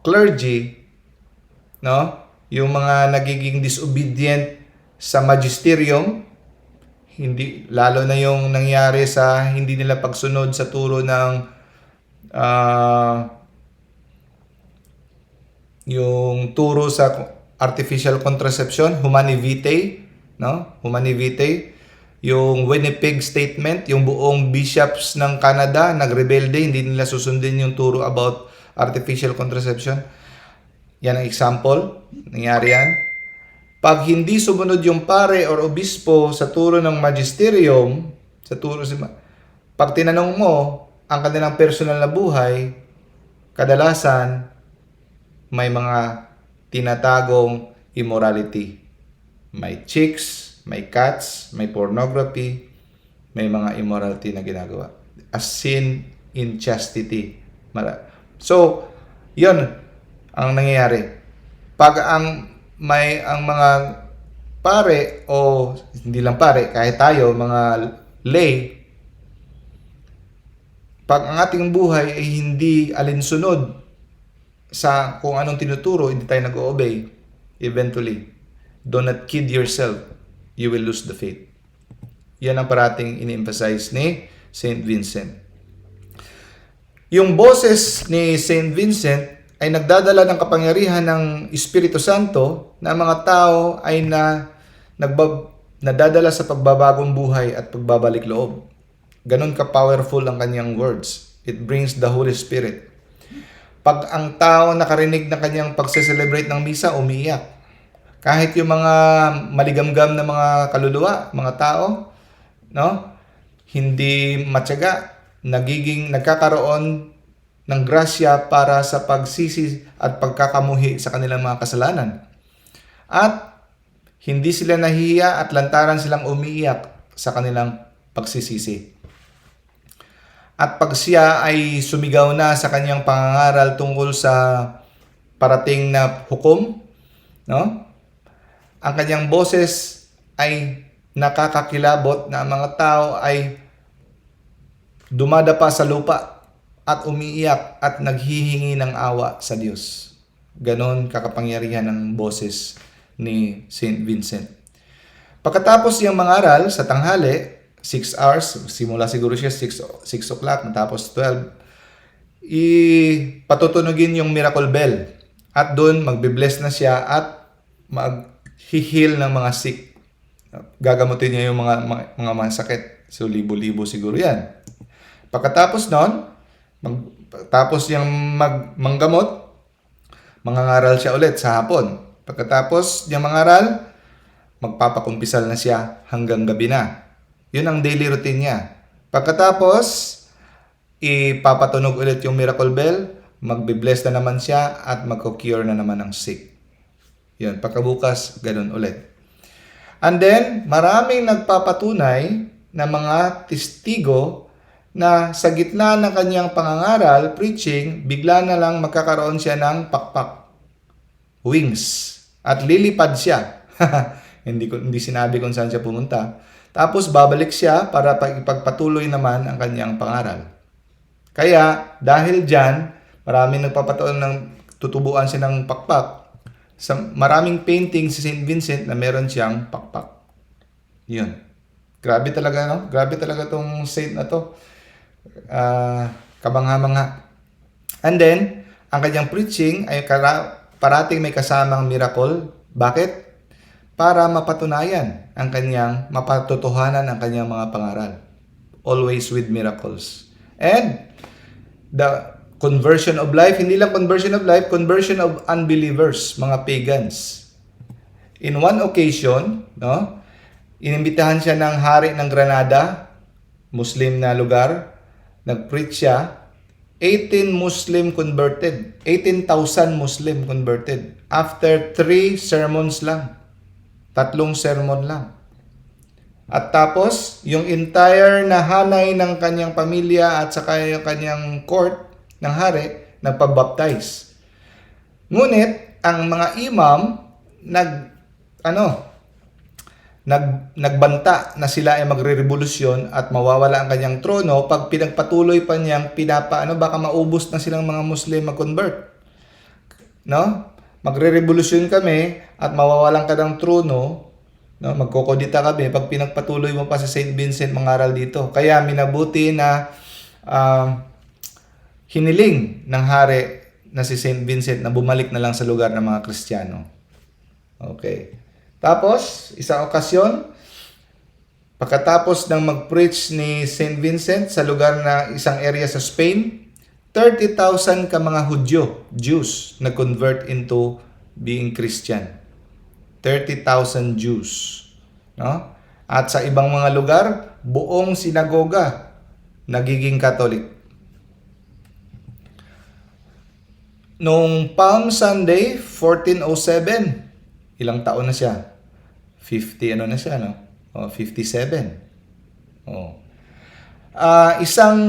clergy, no? Yung mga nagiging disobedient sa magisterium, hindi lalo na yung nangyari sa hindi nila pagsunod sa turo ng yung turo sa artificial contraception, Humanae Vitae, no? Humanae Vitae, yung Winnipeg Statement, yung buong bishops ng Canada nagrebelde, hindi nila susundin yung turo about artificial contraception. Yan ang example, nangyari yan. Pag hindi sumunod yung pare or obispo sa turo ng magisterium, pag tinanong mo ang kanilang personal na buhay, kadalasan may mga tinatagong immorality. May chicks, may cats, may pornography, may mga immorality na ginagawa. A sin in chastity. So, yun ang nangyayari. Pag ang mga pare o hindi lang pare, kahit tayo, mga lay, pag ang ating buhay ay hindi alinsunod sa kung anong tinuturo, hindi tayo nag-o-obey, eventually, do not kid yourself, you will lose the faith. Yan ang parating ini-emphasize ni St. Vincent. Yung boses ni St. Vincent ay nagdadala ng kapangyarihan ng Espiritu Santo na mga tao ay nadadala sa pagbabagong buhay at pagbabalik loob. Ganon ka-powerful ang kanyang words. It brings the Holy Spirit. Pag ang tao nakarinig ng kanyang pagse-celebrate ng misa, umiiyak. Kahit yung mga maligamgam na mga kaluluwa, mga tao, no? Hindi matyaga, nagkakaroon ng grasya para sa pagsisi at pagkakamuhi sa kanilang mga kasalanan. At hindi sila nahihiya at lantaran silang umiiyak sa kanilang pagsisisi. At pag siya ay sumigaw na sa kanyang pangangaral tungkol sa parating na hukom, no? Ang kanyang boses ay nakakakilabot na ang mga tao ay dumadapa sa lupa at umiiyak at naghihingi ng awa sa Diyos. Ganon kakapangyarihan ng boses ni St. Vincent. Pagkatapos niyang mangaral sa tanghali, 6 hours, simula siguro siya 6 o'clock, matapos 12, patutunugin yung miracle bell. At doon, magbe-bless na siya at mag-heal ng mga sick. Gagamutin niya yung mga sakit. So, libo-libo siguro yan. Pagkatapos nun, tapos niyang manggamot, mangangaral siya ulit sa hapon. Pagkatapos niyang mangaral, magpapakumpisal na siya hanggang gabi na. Yun ang daily routine niya. Pagkatapos, ipapatunog ulit yung miracle bell, magbe-bless na naman siya at magko-cure na naman ng sick. Yun, pagkabukas, ganun ulit. And then, maraming nagpapatunay na mga testigo na sa gitna ng kanyang pangangaral, preaching, bigla na lang magkakaroon siya ng pakpak, wings, at lilipad siya. Hindi sinabi kung saan siya pumunta. Tapos babalik siya para ipagpatuloy naman ang kanyang pangaral. Kaya, dahil dyan, maraming nagpapataon ng tutubuan siya ng pakpak. Sa maraming painting si St. Vincent na meron siyang pakpak. Yun. Grabe talaga, no? Grabe talaga tong saint na to. Kabangha-mangha. And then, ang kanyang preaching ay parating may kasamang miracle. Bakit? Para mapatunayan ang kanyang, mapatutuhanan ang kanyang mga pangaral. Always with miracles. And the conversion of life, hindi lang conversion of life, conversion of unbelievers, mga pagans. In one occasion, no, inimbitahan siya ng hari ng Granada, Muslim na lugar, nag-preach siya, 18,000 Muslim converted. After 3 sermons lang. 3 sermon lang. At tapos, yung entire na hanay ng kanyang pamilya at saka yung kanyang court ng hari, nagpabaptize. Ngunit, ang mga imam, nagbanta na sila ay magre-revolusyon at mawawala ang kanyang trono pag pinagpatuloy pa niyang baka maubos na silang mga Muslim mag-convert. No? Magre-revolusyon kami at mawawalan ka ng trono, no? Magkokodita kami pag pinagpatuloy mo pa sa St. Vincent mangaral dito. Kaya minabuti na hiniling ng hari na si St. Vincent na bumalik na lang sa lugar ng mga Kristiyano. Okay. Tapos, isang okasyon, pagkatapos ng mag-preach ni St. Vincent sa lugar na isang area sa Spain, 30,000 ka mga Hudyo, Jews, nag-convert into being Christian. 30,000 Jews. No? At sa ibang mga lugar, buong sinagoga nagiging Catholic. Noong Palm Sunday, 1407, ilang taon na siya? 57, no? 57. Oh. Isang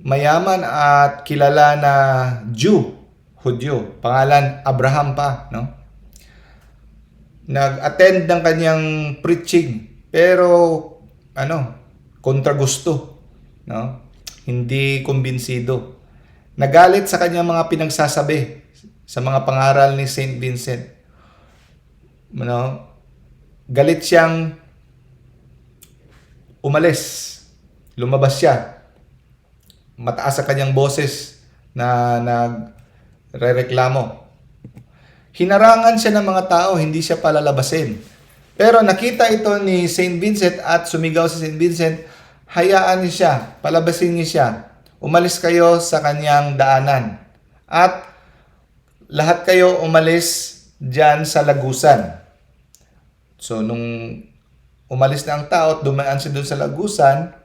mayaman at kilala na Jew, Hudyo, pangalan Abraham pa, no? Nag-attend ng kanyang preaching, pero kontra gusto, no? Hindi kumbinsido. Nagalit sa kanyang mga pinagsasabi sa mga pangaral ni St. Vincent. Galit siyang umalis. Lumabas siya. Mataas sa kanyang boses na nagrereklamo. Hinarangan siya ng mga tao, hindi siya palalabasin. Pero nakita ito ni St. Vincent at sumigaw si St. Vincent, hayaan niyo siya, palabasin niyo siya. Umalis kayo sa kanyang daanan. At lahat kayo umalis dyan sa lagusan. So, nung umalis na ang tao at dumaan siya doon sa lagusan,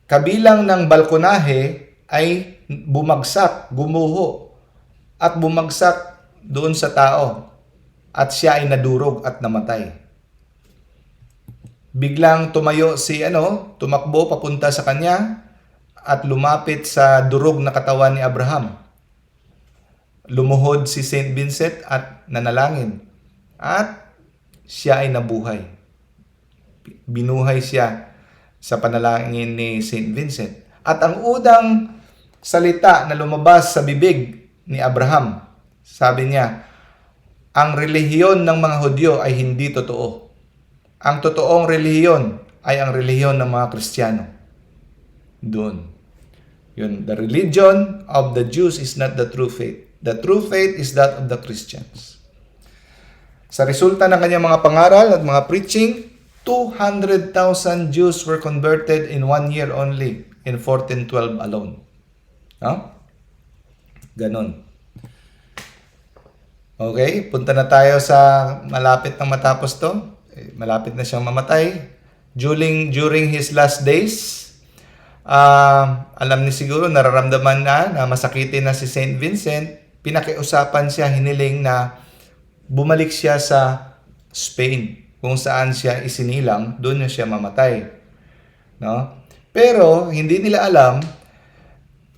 kabilang ng balkonahe ay bumagsak, gumuho, at bumagsak doon sa tao. At siya ay nadurog at namatay. Biglang tumayo tumakbo papunta sa kanya at lumapit sa durog na katawan ni Abraham. Lumuhod si St. Vincent at nanalangin. At siya ay nabuhay. Binuhay siya sa panalangin ni St. Vincent. At ang unang salita na lumabas sa bibig ni Abraham, sabi niya, ang relihiyon ng mga Hudyo ay hindi totoo. Ang totoong relihiyon ay ang relihiyon ng mga Kristiyano. Doon. Yun, the religion of the Jews is not the true faith. The true faith is that of the Christians. Sa resulta ng kanyang mga pangaral at mga preaching, 200,000 Jews were converted in 1 year only, in 1412 alone. No? Ganon. Okay, punta na tayo sa malapit na matapos to. Malapit na siyang mamatay. During his last days, alam ni siguro, nararamdaman na masakitin na si St. Vincent. pinakiusapan siya, hiniling na bumalik siya sa Spain, kung saan siya isinilang, doon siya mamatay. No? Pero hindi nila alam,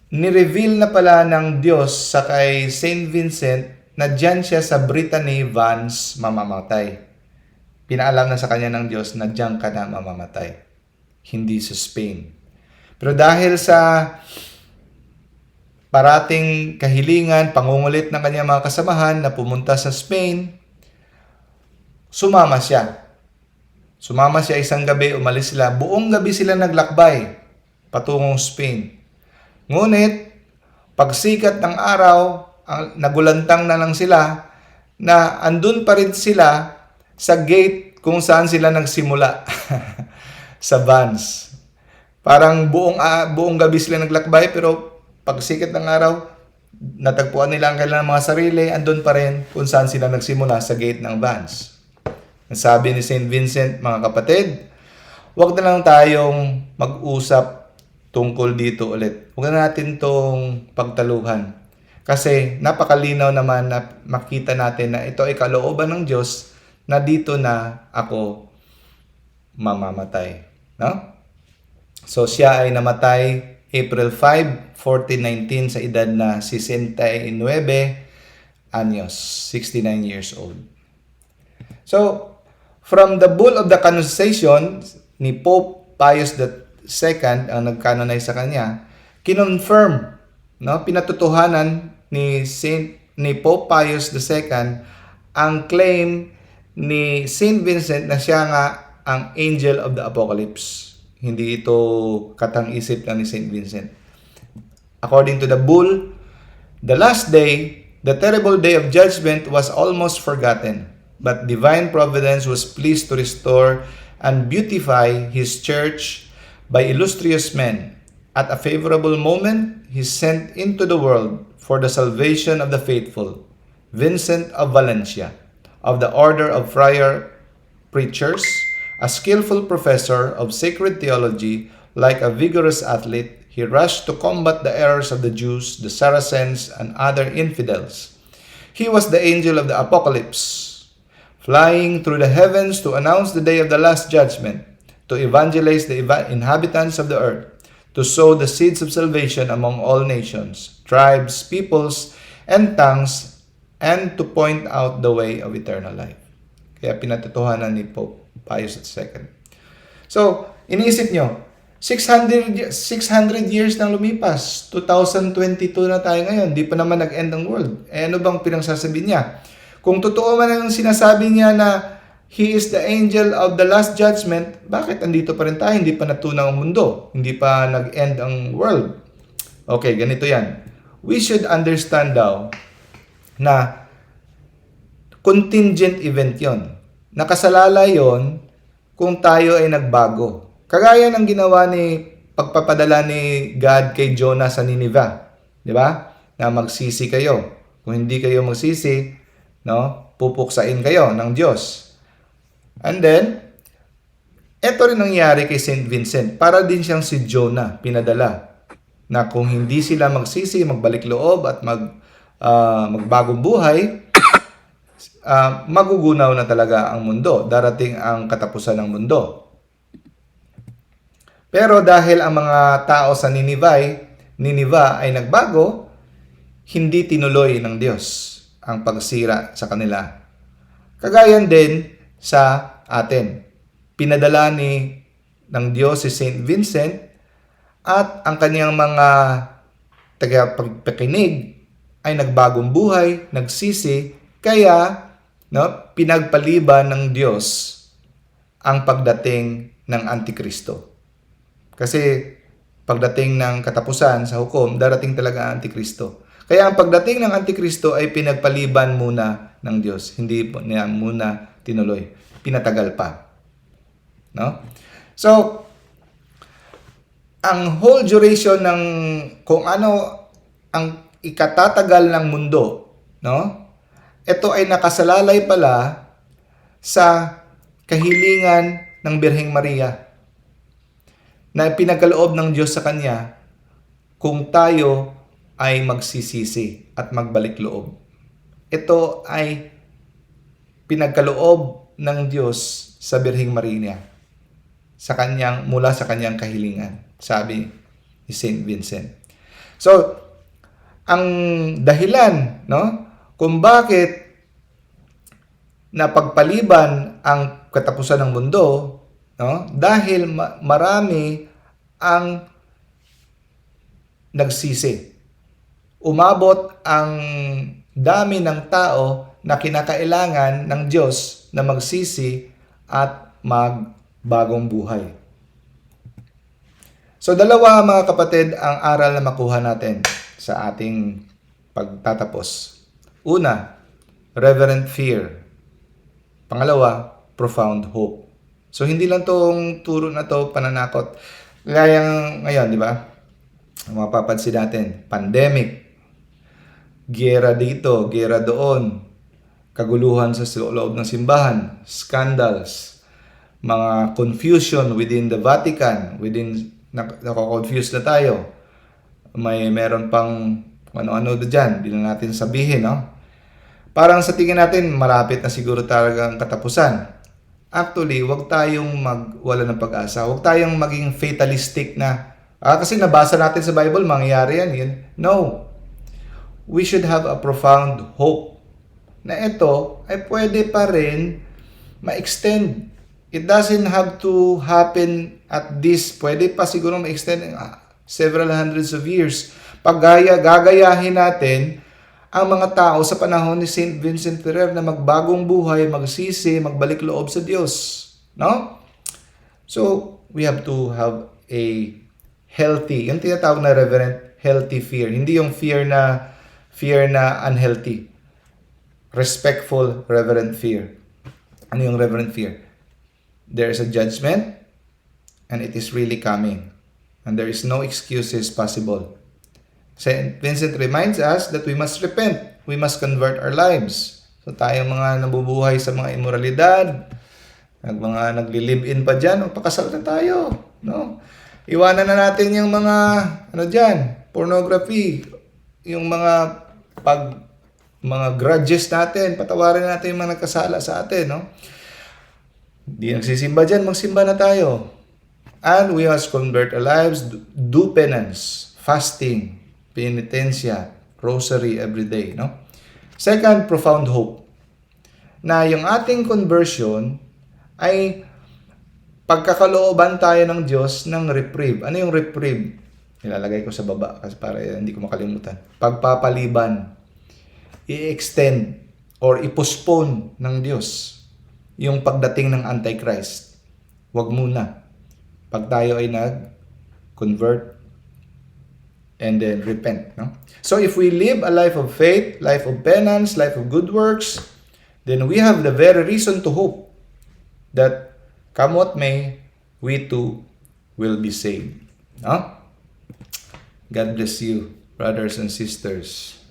ni-reveal na pala ng Diyos sa kay Saint Vincent na diyan siya sa Brittany, Vance mamamatay. Pinaalam na sa kanya ng Diyos na diyan ka na mamamatay, hindi sa Spain. Pero dahil sa parating kahilingan, pangungulit ng kanyang mga kasamahan na pumunta sa Spain, sumama siya. Sumama siya isang gabi, umalis sila. Buong gabi sila naglakbay patungong Spain. Ngunit, pagsikat ng araw, nagulantang na lang sila na andun pa rin sila sa gate kung saan sila nagsimula sa Vance. Parang buong gabi sila naglakbay, pero pagsikat ng araw, natagpuan nila ang kailangang mga sarili, andun pa rin kung saan sila nagsimula sa gate ng Vance. Ang sabi ni Saint Vincent, mga kapatid, huwag na lang tayong mag-usap tungkol dito ulit. Huwag na natin tong pagtaluhan. Kasi napakalinaw naman na makita natin na ito ay kalooban ng Diyos na dito na ako mamamatay. No? So siya ay namatay April 5, 1419 sa edad na 69 anyos, 69 years old. So, from the bull of the canonization ni Pope Pius II, ang nag-canonize sa kanya, kinonfirm, no, pinatutuhanan ni Pope Pius II ang claim ni Saint Vincent na siya nga ang angel of the apocalypse. Hindi ito katang-isip lang ni Saint Vincent. According to the bull, the last day, the terrible day of judgment was almost forgotten, but divine providence was pleased to restore and beautify his church by illustrious men. At a favorable moment, he sent into the world for the salvation of the faithful, Vincent of Valencia, of the order of friar preachers, a skillful professor of sacred theology. Like a vigorous athlete, he rushed to combat the errors of the Jews, the Saracens, and other infidels. He was the angel of the apocalypse, flying through the heavens to announce the day of the last judgment, to evangelize the inhabitants of the earth, to sow the seeds of salvation among all nations, tribes, peoples, and tongues, and to point out the way of eternal life. Kaya pinatutuhanan ni Pope Pius II. So, iniisip nyo, 600 years nang lumipas, 2022 na tayo ngayon, di pa naman nag-end ang world. Eh ano bang pinagsasabi niya? Kung totoo man ang sinasabi niya na He is the angel of the last judgment, bakit andito pa rin tayo? Hindi pa natunaw ang mundo. Hindi pa nag-end ang world. Okay, ganito yan. We should understand daw na contingent event yon. Nakasalala yon kung tayo ay nagbago. Kagaya ng ginawa ni pagpapadala ni God kay Jonah sa Nineveh. Di ba? Na magsisi kayo. Kung hindi kayo magsisi, no, pupuksain kayo ng Diyos. And then, ito rin nangyari kay Saint Vincent. Para din siyang si Jonah, pinadala. Na kung hindi sila magsisi, magbalik loob at magbagong buhay, magugunaw na talaga ang mundo. Darating ang katapusan ng mundo. Pero dahil ang mga tao sa Nineveh ay nagbago, hindi tinuloy ng Diyos ang pagsira sa kanila. Kagayan din sa atin. Pinadala ng Diyos si Saint Vincent at ang kanyang mga tagapagpakinig ay nagbagong buhay, nagsisi, kaya pinagpaliban ng Diyos ang pagdating ng Antikristo. Kasi pagdating ng katapusan sa hukom, darating talaga ang Antikristo. Kaya ang pagdating ng Antikristo ay pinagpaliban muna ng Diyos. Hindi niya muna tinuloy. Pinatagal pa. No? So, ang whole duration ng kung ano ang ikatatagal ng mundo, no? Ito ay nakasalalay pala sa kahilingan ng Birheng Maria na pinagkaloob ng Diyos sa Kanya kung tayo ay magsisisi. at magbalik loob. Ito ay pinagkaloob ng Diyos sa Birheng Maria mula sa kanyang kahilingan, sabi ni Saint Vincent. So, ang dahilan, no, kung bakit napagpaliban ang katapusan ng mundo, no, dahil marami ang nagsisi. Umabot ang dami ng tao na kinakailangan ng Diyos na magsisi at magbagong buhay. So, dalawa mga kapatid ang aral na makuha natin sa ating pagtatapos. Una, reverent fear. Pangalawa, profound hope. So, hindi lang tong turo na to pananakot. Gaya ngayon, di ba? Mapapansin natin, pandemic, giyera dito, giyera doon, kaguluhan sa loob ng simbahan, scandals, mga confusion within the Vatican, nako-confuse na tayo. Meron pang ano-ano dyan, hindi na natin sabihin, no? Parang sa tingin natin, marapit na siguro talaga ang katapusan. Actually, huwag tayong wala ng pag-asa. Huwag tayong maging fatalistic na, kasi nabasa natin sa Bible, mangyayari yan. No. We should have a profound hope na ito ay pwede pa rin ma-extend. It doesn't have to happen at this. Pwede pa siguro ma-extend several hundreds of years. Gagayahin natin ang mga tao sa panahon ni Saint Vincent Ferrer na magbagong buhay, magsisi, magbalik loob sa Diyos. No? So, we have to have a healthy, yung tinatawag na reverent healthy fear. Hindi yung fear na unhealthy. Respectful, reverent fear. Ano yung reverent fear? There is a judgment and it is really coming. And there is no excuses possible. Saint Vincent reminds us that we must repent. We must convert our lives. So tayong mga nabubuhay sa mga immoralidad, mga nagli-live-in pa dyan, magpakasal na tayo. No? Iwanan na natin yung mga, pornography, yung mga grudges natin, patawarin natin yung mga nagkasala sa atin. No? Hindi nagsisimba dyan, magsimba na tayo. And we must convert our lives, do penance, fasting, penitensya, rosary every day. No? Second, profound hope. Na yung ating conversion ay pagkakalooban tayo ng Diyos ng reprieve. Ano yung reprieve? Nilalagay ko sa baba kasi para hindi ko makalimutan. Pagpapaliban. I-extend or i-postpone ng Diyos yung pagdating ng Antichrist. Huwag muna. Pag tayo ay nag-convert and then repent. No? So if we live a life of faith, life of penance, life of good works, then we have the very reason to hope that come what may, we too will be saved. No? God bless you, brothers and sisters.